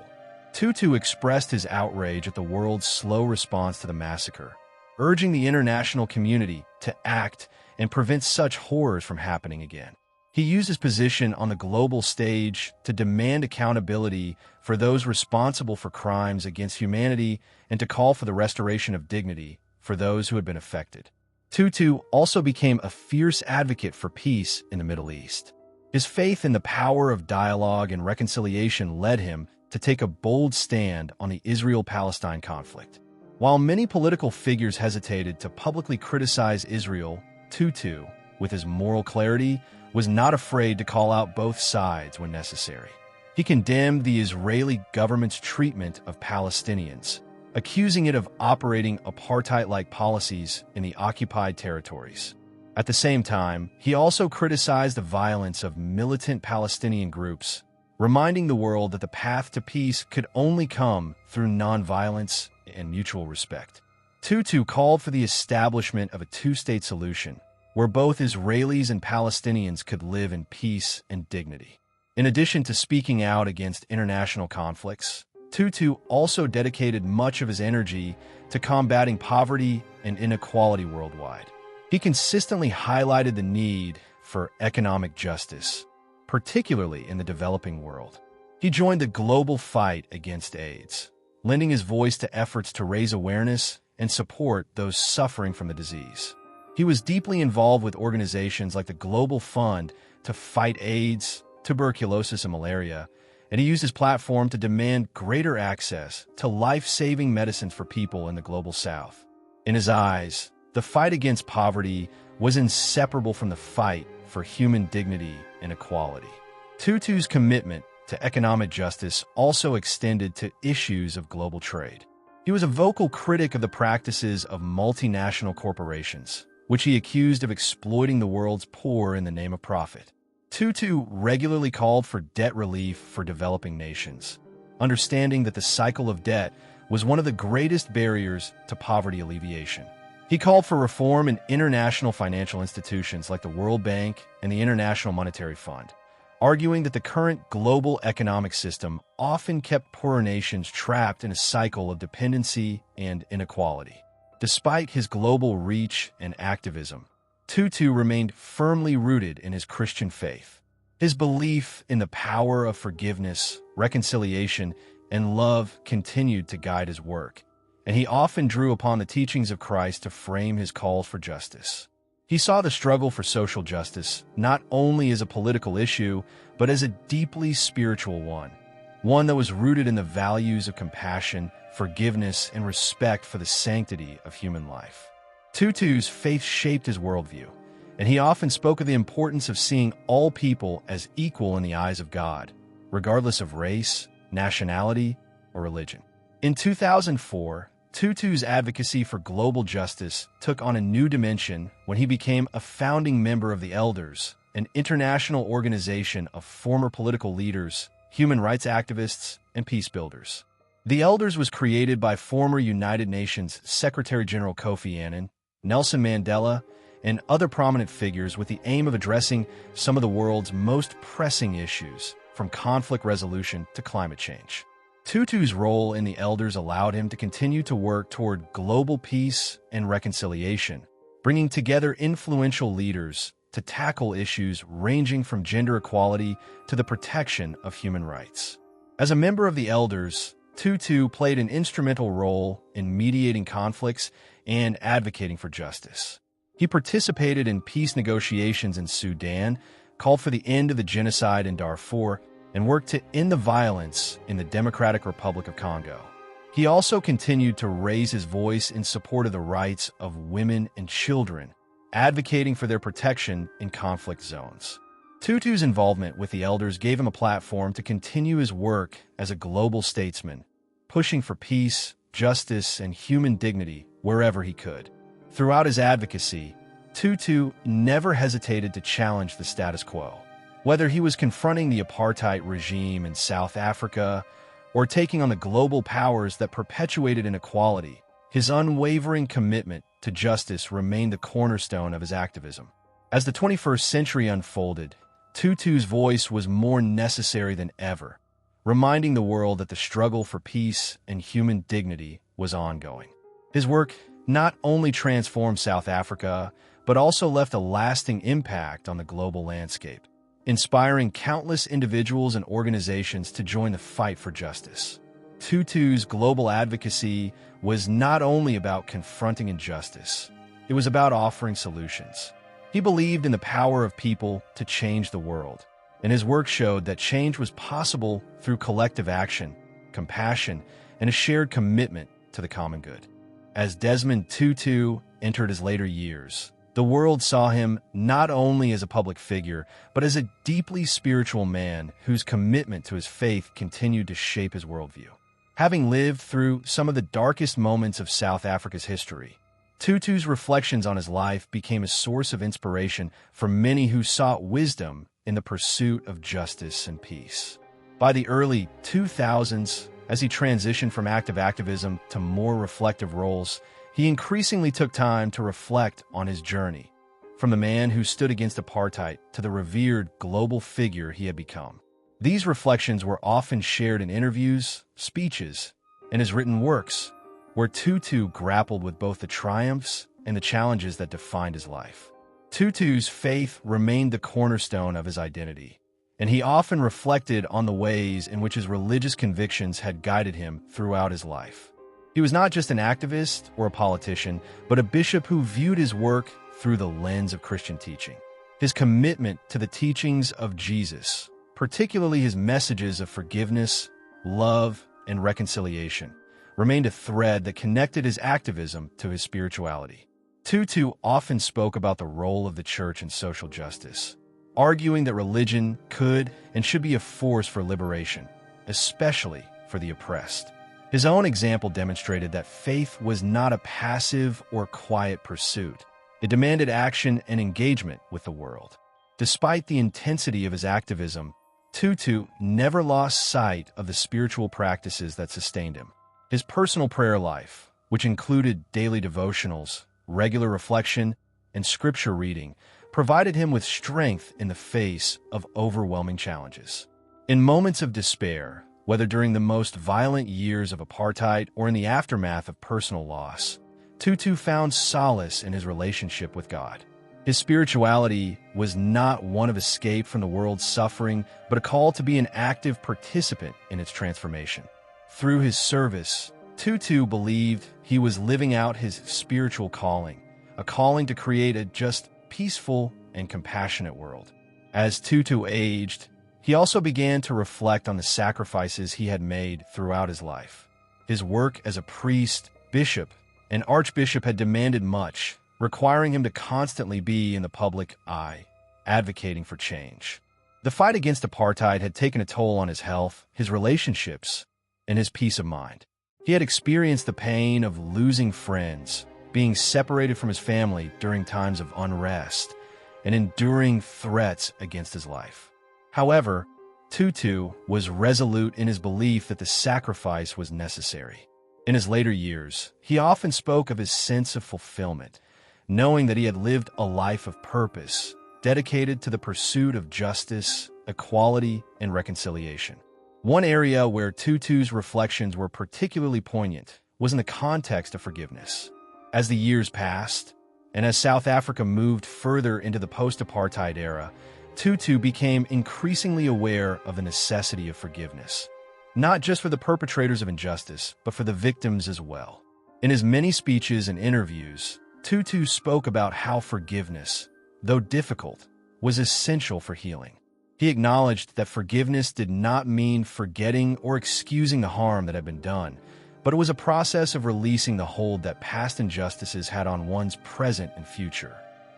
Tutu expressed his outrage at the world's slow response to the massacre, urging the international community to act and prevent such horrors from happening again. He used his position on the global stage to demand accountability for those responsible for crimes against humanity and to call for the restoration of dignity for those who had been affected. Tutu also became a fierce advocate for peace in the Middle East. His faith in the power of dialogue and reconciliation led him to take a bold stand on the Israel-Palestine conflict. While many political figures hesitated to publicly criticize Israel, Tutu, with his moral clarity, was not afraid to call out both sides when necessary. He condemned the Israeli government's treatment of Palestinians, accusing it of operating apartheid-like policies in the occupied territories. At the same time, he also criticized the violence of militant Palestinian groups, reminding the world that the path to peace could only come through nonviolence and mutual respect. Tutu called for the establishment of a two-state solution, where both Israelis and Palestinians could live in peace and dignity. In addition to speaking out against international conflicts, Tutu also dedicated much of his energy to combating poverty and inequality worldwide. He consistently highlighted the need for economic justice, particularly in the developing world. He joined the global fight against AIDS, lending his voice to efforts to raise awareness and support those suffering from the disease. He was deeply involved with organizations like the Global Fund to fight AIDS, tuberculosis, and malaria, and he used his platform to demand greater access to life-saving medicines for people in the global south. In his eyes, the fight against poverty was inseparable from the fight for human dignity and equality. Tutu's commitment to economic justice also extended to issues of global trade. He was a vocal critic of the practices of multinational corporations, which he accused of exploiting the world's poor in the name of profit. Tutu regularly called for debt relief for developing nations, understanding that the cycle of debt was one of the greatest barriers to poverty alleviation. He called for reform in international financial institutions like the World Bank and the International Monetary Fund, arguing that the current global economic system often kept poorer nations trapped in a cycle of dependency and inequality. Despite his global reach and activism, Tutu remained firmly rooted in his Christian faith. His belief in the power of forgiveness, reconciliation, and love continued to guide his work, and he often drew upon the teachings of Christ to frame his calls for justice. He saw the struggle for social justice not only as a political issue, but as a deeply spiritual one that was rooted in the values of compassion, forgiveness, and respect for the sanctity of human life. Tutu's faith shaped his worldview, and he often spoke of the importance of seeing all people as equal in the eyes of God, regardless of race, nationality, or religion. In 2004, Tutu's advocacy for global justice took on a new dimension when he became a founding member of the Elders, an international organization of former political leaders, human rights activists, and peace builders. The Elders was created by former United Nations Secretary-General Kofi Annan, Nelson Mandela, and other prominent figures with the aim of addressing some of the world's most pressing issues, from conflict resolution to climate change. Tutu's role in the Elders allowed him to continue to work toward global peace and reconciliation, bringing together influential leaders to tackle issues ranging from gender equality to the protection of human rights. As a member of the Elders, Tutu played an instrumental role in mediating conflicts and advocating for justice. He participated in peace negotiations in Sudan, called for the end of the genocide in Darfur, and worked to end the violence in the Democratic Republic of Congo. He also continued to raise his voice in support of the rights of women and children, advocating for their protection in conflict zones. Tutu's involvement with the elders gave him a platform to continue his work as a global statesman, pushing for peace, justice, and human dignity wherever he could. Throughout his advocacy, Tutu never hesitated to challenge the status quo. Whether he was confronting the apartheid regime in South Africa or taking on the global powers that perpetuated inequality, his unwavering commitment to justice remained the cornerstone of his activism. As the 21st century unfolded, Tutu's voice was more necessary than ever, reminding the world that the struggle for peace and human dignity was ongoing. His work not only transformed South Africa, but also left a lasting impact on the global landscape, inspiring countless individuals and organizations to join the fight for justice. Tutu's global advocacy was not only about confronting injustice, it was about offering solutions. He believed in the power of people to change the world, and his work showed that change was possible through collective action, compassion, and a shared commitment to the common good. As Desmond Tutu entered his later years, the world saw him not only as a public figure, but as a deeply spiritual man whose commitment to his faith continued to shape his worldview. Having lived through some of the darkest moments of South Africa's history, Tutu's reflections on his life became a source of inspiration for many who sought wisdom in the pursuit of justice and peace. By the early 2000s, as he transitioned from active activism to more reflective roles, he increasingly took time to reflect on his journey, from the man who stood against apartheid to the revered global figure he had become. These reflections were often shared in interviews, speeches, and his written works, where Tutu grappled with both the triumphs and the challenges that defined his life. Tutu's faith remained the cornerstone of his identity, and he often reflected on the ways in which his religious convictions had guided him throughout his life. He was not just an activist or a politician, but a bishop who viewed his work through the lens of Christian teaching. His commitment to the teachings of Jesus, particularly his messages of forgiveness, love, and reconciliation, remained a thread that connected his activism to his spirituality. Tutu often spoke about the role of the church in social justice, arguing that religion could and should be a force for liberation, especially for the oppressed. His own example demonstrated that faith was not a passive or quiet pursuit. It demanded action and engagement with the world. Despite the intensity of his activism, Tutu never lost sight of the spiritual practices that sustained him. His personal prayer life, which included daily devotionals, regular reflection, and scripture reading, provided him with strength in the face of overwhelming challenges. In moments of despair, whether during the most violent years of apartheid or in the aftermath of personal loss, Tutu found solace in his relationship with God. His spirituality was not one of escape from the world's suffering, but a call to be an active participant in its transformation. Through his service, Tutu believed he was living out his spiritual calling, a calling to create a just, peaceful, and compassionate world. As Tutu aged, he also began to reflect on the sacrifices he had made throughout his life. His work as a priest, bishop, and archbishop had demanded much, requiring him to constantly be in the public eye, advocating for change. The fight against apartheid had taken a toll on his health, his relationships, and his peace of mind. He had experienced the pain of losing friends, being separated from his family during times of unrest, and enduring threats against his life. However, Tutu was resolute in his belief that the sacrifice was necessary. In his later years, he often spoke of his sense of fulfillment, knowing that he had lived a life of purpose, dedicated to the pursuit of justice, equality, and reconciliation. One area where Tutu's reflections were particularly poignant was in the context of forgiveness. As the years passed, and as South Africa moved further into the post-apartheid era, Tutu became increasingly aware of the necessity of forgiveness. not just for the perpetrators of injustice, but for the victims as well. In his many speeches and interviews, Tutu spoke about how forgiveness, though difficult, was essential for healing. He acknowledged that forgiveness did not mean forgetting or excusing the harm that had been done, but it was a process of releasing the hold that past injustices had on one's present and future.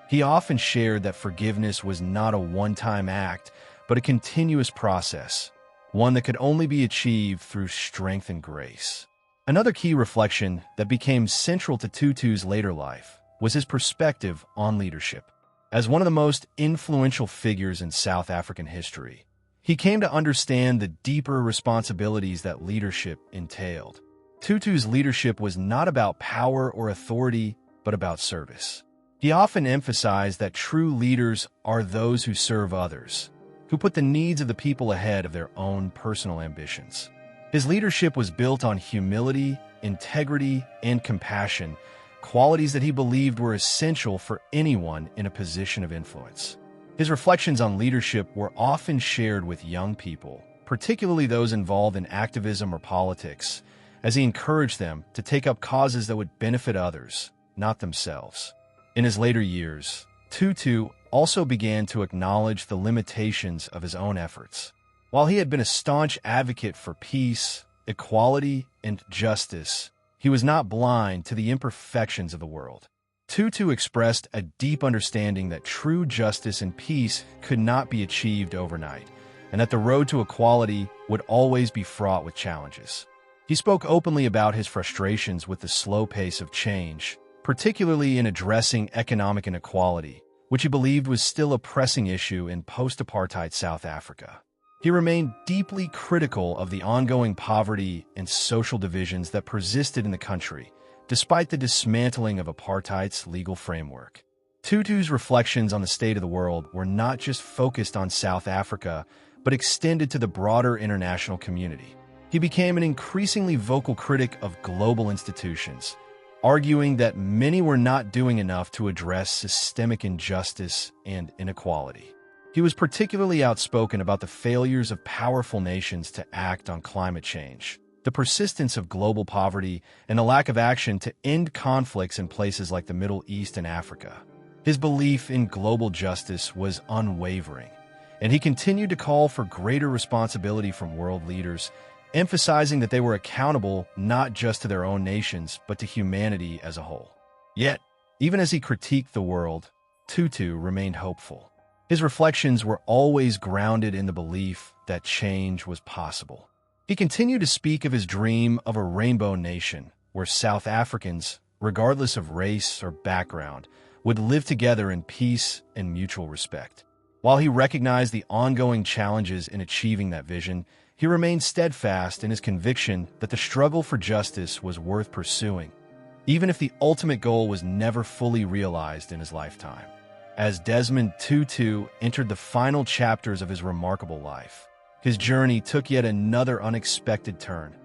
He often shared that forgiveness was not a one-time act, but a continuous process, one that could only be achieved through strength and grace. Another key reflection that became central to Tutu's later life was his perspective on leadership. As one of the most influential figures in South African history, he came to understand the deeper responsibilities that leadership entailed. Tutu's leadership was not about power or authority, but about service. He often emphasized that true leaders are those who serve others, who put the needs of the people ahead of their own personal ambitions. His leadership was built on humility, integrity, and compassion, qualities that he believed were essential for anyone in a position of influence. His reflections on leadership were often shared with young people, particularly those involved in activism or politics, as he encouraged them to take up causes that would benefit others, not themselves. In his later years, Tutu also began to acknowledge the limitations of his own efforts. While he had been a staunch advocate for peace, equality, and justice, he was not blind to the imperfections of the world. Tutu expressed a deep understanding that true justice and peace could not be achieved overnight, and that the road to equality would always be fraught with challenges. He spoke openly about his frustrations with the slow pace of change, particularly in addressing economic inequality, which he believed was still a pressing issue in post-apartheid South Africa. He remained deeply critical of the ongoing poverty and social divisions that persisted in the country, despite the dismantling of apartheid's legal framework. Tutu's reflections on the state of the world were not just focused on South Africa, but extended to the broader international community. He became an increasingly vocal critic of global institutions, arguing that many were not doing enough to address systemic injustice and inequality. He was particularly outspoken about the failures of powerful nations to act on climate change, the persistence of global poverty, and the lack of action to end conflicts in places like the Middle East and Africa. His belief in global justice was unwavering, and he continued to call for greater responsibility from world leaders, emphasizing that they were accountable not just to their own nations, but to humanity as a whole. Yet, even as he critiqued the world, Tutu remained hopeful. His reflections were always grounded in the belief that change was possible. He continued to speak of his dream of a rainbow nation, where South Africans, regardless of race or background, would live together in peace and mutual respect. While he recognized the ongoing challenges in achieving that vision, he remained steadfast in his conviction that the struggle for justice was worth pursuing, even if the ultimate goal was never fully realized in his lifetime. As Desmond Tutu entered the final chapters of his remarkable life, his journey took yet another unexpected turn.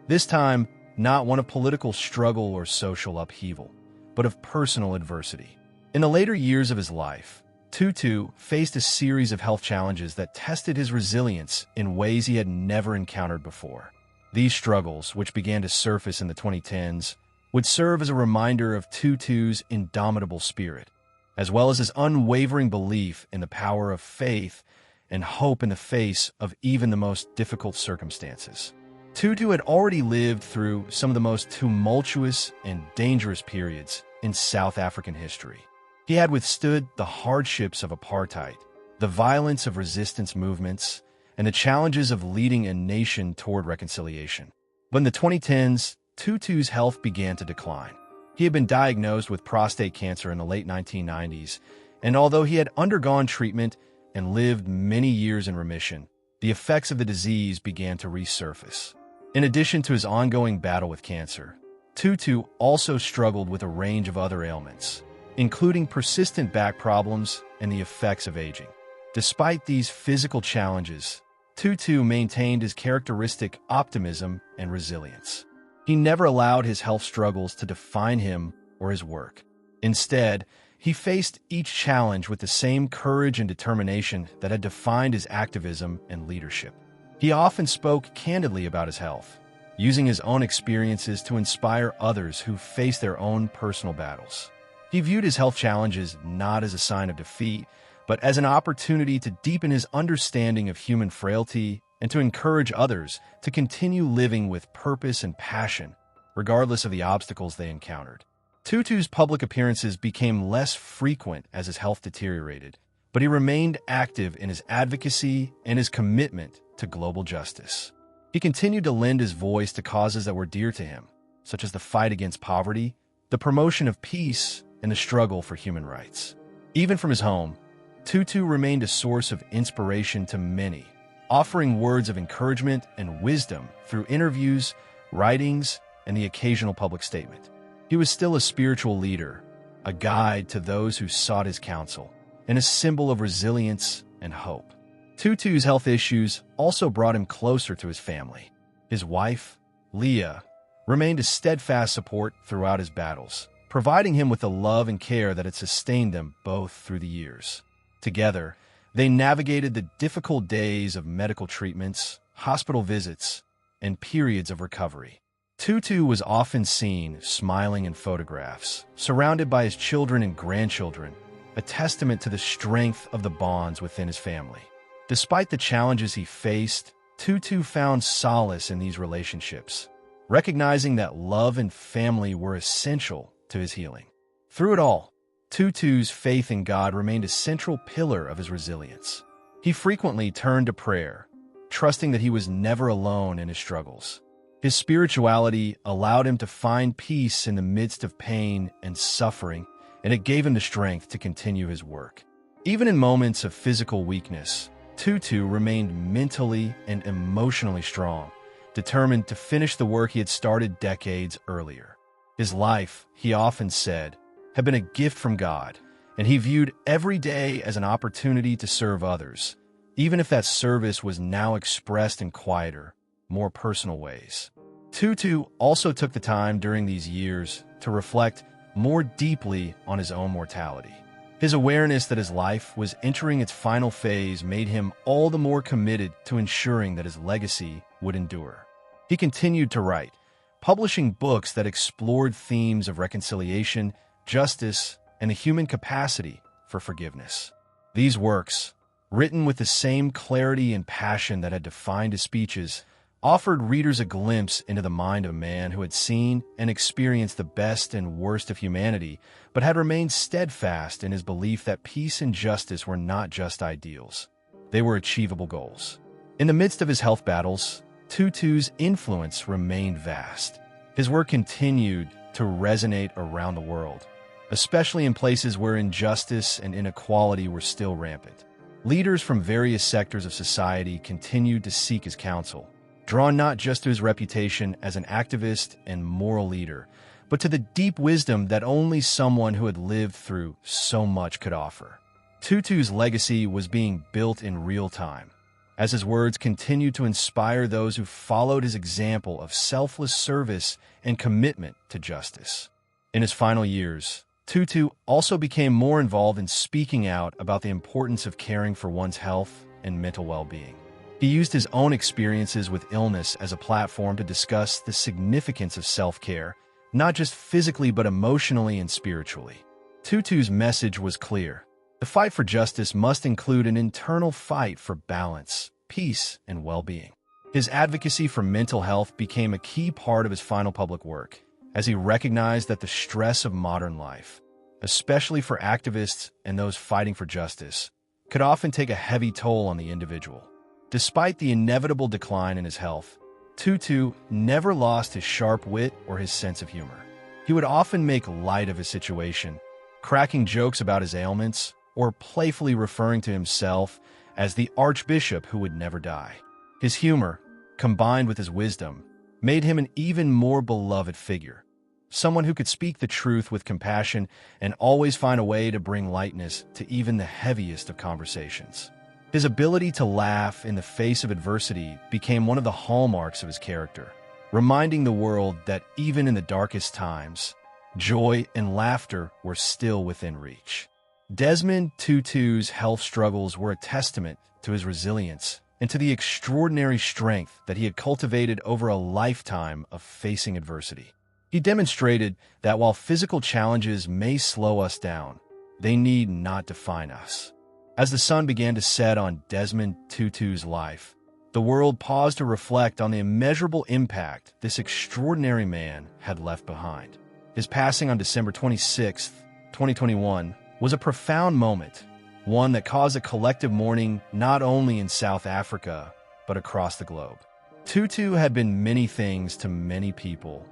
This time, not one of political struggle or social upheaval, but of personal adversity. In the later years of his life, Tutu faced a series of health challenges that tested his resilience in ways he had never encountered before. These struggles, which began to surface in the 2010s, would serve as a reminder of Tutu's indomitable spirit, as well as his unwavering belief in the power of faith and hope in the face of even the most difficult circumstances. Tutu had already lived through some of the most tumultuous and dangerous periods in South African history. He had withstood the hardships of apartheid, the violence of resistance movements, and the challenges of leading a nation toward reconciliation. But in the 2010s, Tutu's health began to decline. He had been diagnosed with prostate cancer in the late 1990s, and although he had undergone treatment and lived many years in remission, the effects of the disease began to resurface. In addition to his ongoing battle with cancer, Tutu also struggled with a range of other ailments, including persistent back problems and the effects of aging. Despite these physical challenges, Tutu maintained his characteristic optimism and resilience. He never allowed his health struggles to define him or his work. Instead, he faced each challenge with the same courage and determination that had defined his activism and leadership. He often spoke candidly about his health, using his own experiences to inspire others who face their own personal battles. He viewed his health challenges not as a sign of defeat, but as an opportunity to deepen his understanding of human frailty and to encourage others to continue living with purpose and passion, regardless of the obstacles they encountered. Tutu's public appearances became less frequent as his health deteriorated, but he remained active in his advocacy and his commitment to global justice. He continued to lend his voice to causes that were dear to him, such as the fight against poverty, the promotion of peace, and the struggle for human rights. Even from his home, Tutu remained a source of inspiration to many, offering words of encouragement and wisdom through interviews, writings, and the occasional public statement. He was still a spiritual leader, a guide to those who sought his counsel, and a symbol of resilience and hope. Tutu's health issues also brought him closer to his family. His wife, Leah, remained a steadfast support throughout his battles, providing him with the love and care that had sustained them both through the years. Together, they navigated the difficult days of medical treatments, hospital visits, and periods of recovery. Tutu was often seen smiling in photographs, surrounded by his children and grandchildren, a testament to the strength of the bonds within his family. Despite the challenges he faced, Tutu found solace in these relationships, recognizing that love and family were essential to his healing. Through it all, Tutu's faith in God remained a central pillar of his resilience. He frequently turned to prayer, trusting that he was never alone in his struggles. His spirituality allowed him to find peace in the midst of pain and suffering, and it gave him the strength to continue his work. Even in moments of physical weakness, Tutu remained mentally and emotionally strong, determined to finish the work he had started decades earlier. His life, he often said, had been a gift from God, and he viewed every day as an opportunity to serve others, even if that service was now expressed in quieter, more personal ways. Tutu also took the time during these years to reflect more deeply on his own mortality. His awareness that his life was entering its final phase made him all the more committed to ensuring that his legacy would endure. He continued to write, publishing books that explored themes of reconciliation, justice, and the human capacity for forgiveness. These works, written with the same clarity and passion that had defined his speeches, offered readers a glimpse into the mind of a man who had seen and experienced the best and worst of humanity, but had remained steadfast in his belief that peace and justice were not just ideals. They were achievable goals. In the midst of his health battles, Tutu's influence remained vast. His work continued to resonate around the world, especially in places where injustice and inequality were still rampant. Leaders from various sectors of society continued to seek his counsel, drawn not just to his reputation as an activist and moral leader, but to the deep wisdom that only someone who had lived through so much could offer. Tutu's legacy was being built in real time, as his words continued to inspire those who followed his example of selfless service and commitment to justice. In his final years, Tutu also became more involved in speaking out about the importance of caring for one's health and mental well-being. He used his own experiences with illness as a platform to discuss the significance of self-care, not just physically but emotionally and spiritually. Tutu's message was clear. The fight for justice must include an internal fight for balance, peace, and well-being. His advocacy for mental health became a key part of his final public work, as he recognized that the stress of modern life, especially for activists and those fighting for justice, could often take a heavy toll on the individual. Despite the inevitable decline in his health, Tutu never lost his sharp wit or his sense of humor. He would often make light of his situation, cracking jokes about his ailments or playfully referring to himself as the archbishop who would never die. His humor, combined with his wisdom, made him an even more beloved figure, someone who could speak the truth with compassion and always find a way to bring lightness to even the heaviest of conversations. His ability to laugh in the face of adversity became one of the hallmarks of his character, reminding the world that even in the darkest times, joy and laughter were still within reach. Desmond Tutu's health struggles were a testament to his resilience and to the extraordinary strength that he had cultivated over a lifetime of facing adversity. He demonstrated that while physical challenges may slow us down, they need not define us. As the sun began to set on Desmond Tutu's life, the world paused to reflect on the immeasurable impact this extraordinary man had left behind. His passing on December 26, 2021, was a profound moment, one that caused a collective mourning not only in South Africa, but across the globe. Tutu had been many things to many people: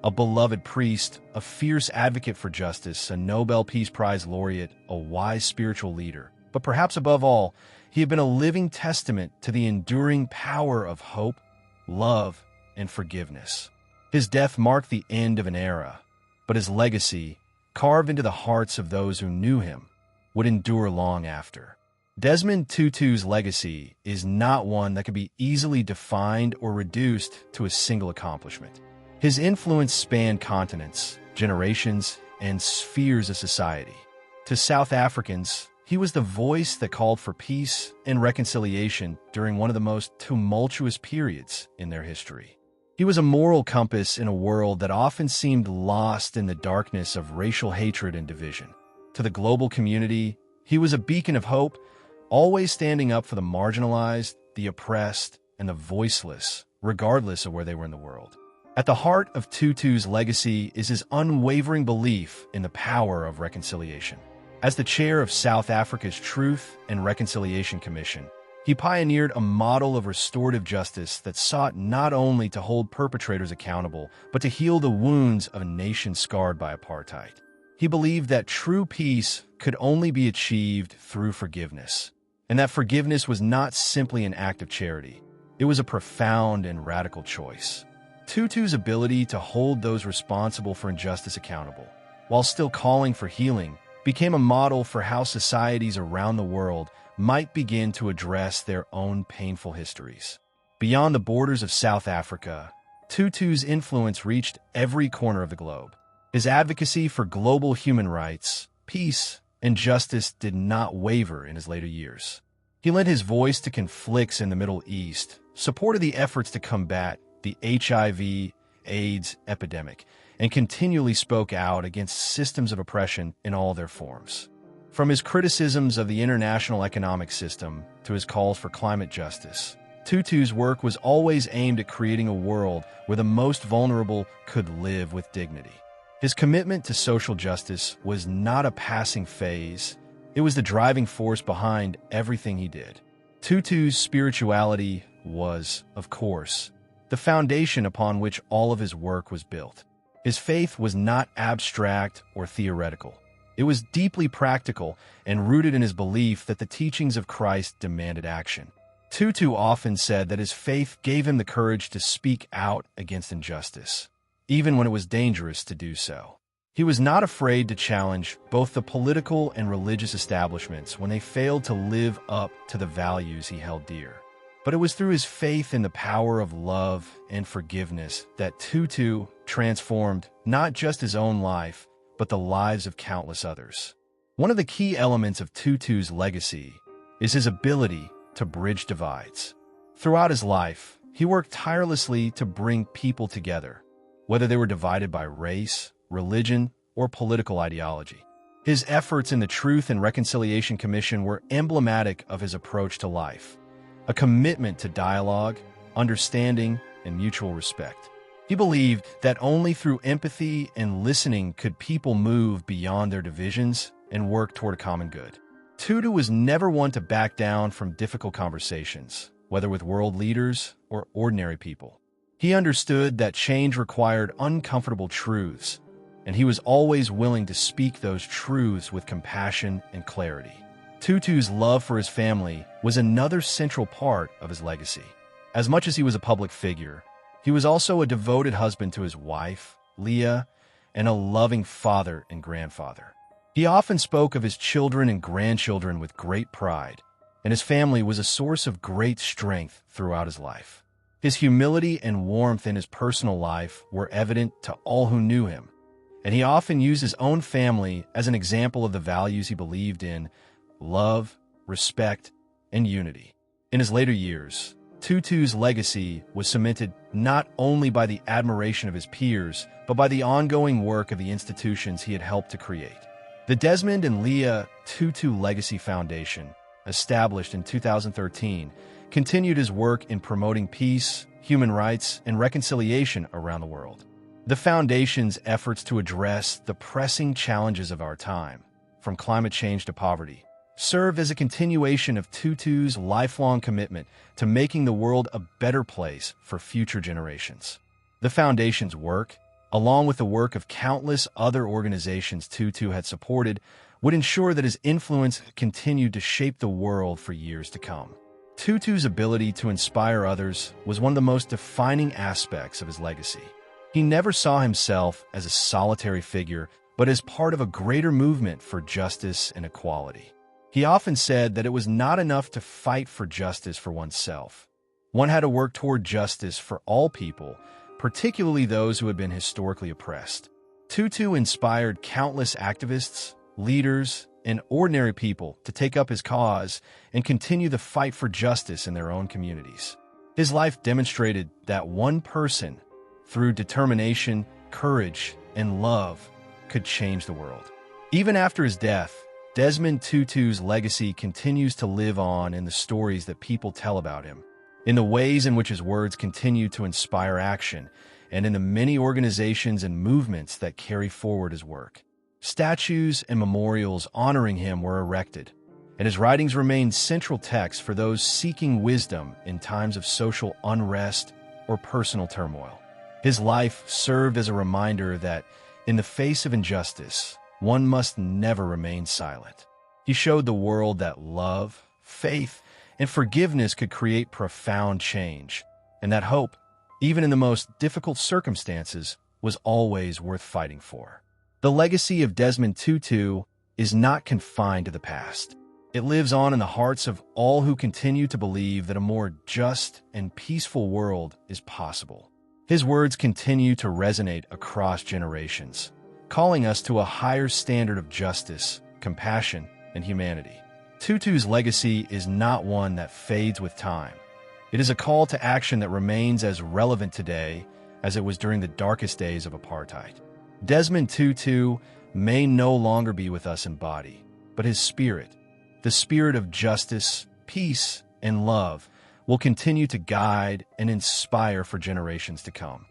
a beloved priest, a fierce advocate for justice, a Nobel Peace Prize laureate, a wise spiritual leader. But perhaps above all, he had been a living testament to the enduring power of hope, love, and forgiveness. His death marked the end of an era, but his legacy, carved into the hearts of those who knew him, would endure long after. Desmond Tutu's legacy is not one that can be easily defined or reduced to a single accomplishment. His influence spanned continents, generations, and spheres of society. To South Africans, he was the voice that called for peace and reconciliation during one of the most tumultuous periods in their history. He was a moral compass in a world that often seemed lost in the darkness of racial hatred and division. To the global community, he was a beacon of hope, always standing up for the marginalized, the oppressed, and the voiceless, regardless of where they were in the world. At the heart of Tutu's legacy is his unwavering belief in the power of reconciliation. As the chair of South Africa's Truth and Reconciliation Commission, he pioneered a model of restorative justice that sought not only to hold perpetrators accountable, but to heal the wounds of a nation scarred by apartheid. He believed that true peace could only be achieved through forgiveness, and that forgiveness was not simply an act of charity. It was a profound and radical choice. Tutu's ability to hold those responsible for injustice accountable, while still calling for healing, became a model for how societies around the world might begin to address their own painful histories. Beyond the borders of South Africa, Tutu's influence reached every corner of the globe. His advocacy for global human rights, peace, and justice did not waver in his later years. He lent his voice to conflicts in the Middle East, supported the efforts to combat the HIV/AIDS epidemic, and continually spoke out against systems of oppression in all their forms. From his criticisms of the international economic system to his calls for climate justice, Tutu's work was always aimed at creating a world where the most vulnerable could live with dignity. His commitment to social justice was not a passing phase. It was the driving force behind everything he did. Tutu's spirituality was, of course, the foundation upon which all of his work was built. His faith was not abstract or theoretical. It was deeply practical and rooted in his belief that the teachings of Christ demanded action. Tutu often said that his faith gave him the courage to speak out against injustice, even when it was dangerous to do so. He was not afraid to challenge both the political and religious establishments when they failed to live up to the values he held dear. But it was through his faith in the power of love and forgiveness that Tutu transformed not just his own life, but the lives of countless others. One of the key elements of Tutu's legacy is his ability to bridge divides. Throughout his life, he worked tirelessly to bring people together, whether they were divided by race, religion, or political ideology. His efforts in the Truth and Reconciliation Commission were emblematic of his approach to life, a commitment to dialogue, understanding, and mutual respect. He believed that only through empathy and listening could people move beyond their divisions and work toward a common good. Tutu was never one to back down from difficult conversations, whether with world leaders or ordinary people. He understood that change required uncomfortable truths, and he was always willing to speak those truths with compassion and clarity. Tutu's love for his family was another central part of his legacy. As much as he was a public figure, he was also a devoted husband to his wife, Leah, and a loving father and grandfather. He often spoke of his children and grandchildren with great pride, and his family was a source of great strength throughout his life. His humility and warmth in his personal life were evident to all who knew him, and he often used his own family as an example of the values he believed in: love, respect, and unity. In his later years, Tutu's legacy was cemented not only by the admiration of his peers, but by the ongoing work of the institutions he had helped to create. The Desmond and Leah Tutu Legacy Foundation, established in 2013, continued his work in promoting peace, human rights, and reconciliation around the world. The foundation's efforts to address the pressing challenges of our time, from climate change to poverty, served as a continuation of Tutu's lifelong commitment to making the world a better place for future generations. The foundation's work, along with the work of countless other organizations Tutu had supported, would ensure that his influence continued to shape the world for years to come. Tutu's ability to inspire others was one of the most defining aspects of his legacy. He never saw himself as a solitary figure, but as part of a greater movement for justice and equality. He often said that it was not enough to fight for justice for oneself. One had to work toward justice for all people, particularly those who had been historically oppressed. Tutu inspired countless activists, leaders, and ordinary people to take up his cause and continue the fight for justice in their own communities. His life demonstrated that one person, through determination, courage, and love, could change the world. Even after his death, Desmond Tutu's legacy continues to live on in the stories that people tell about him, in the ways in which his words continue to inspire action, and in the many organizations and movements that carry forward his work. Statues and memorials honoring him were erected, and his writings remain central texts for those seeking wisdom in times of social unrest or personal turmoil. His life served as a reminder that, in the face of injustice, one must never remain silent. He showed the world that love, faith, and forgiveness could create profound change, and that hope, even in the most difficult circumstances, was always worth fighting for. The legacy of Desmond Tutu is not confined to the past. It lives on in the hearts of all who continue to believe that a more just and peaceful world is possible. His words continue to resonate across generations, calling us to a higher standard of justice, compassion, and humanity. Tutu's legacy is not one that fades with time. It is a call to action that remains as relevant today as it was during the darkest days of apartheid. Desmond Tutu may no longer be with us in body, but his spirit, the spirit of justice, peace, and love, will continue to guide and inspire for generations to come.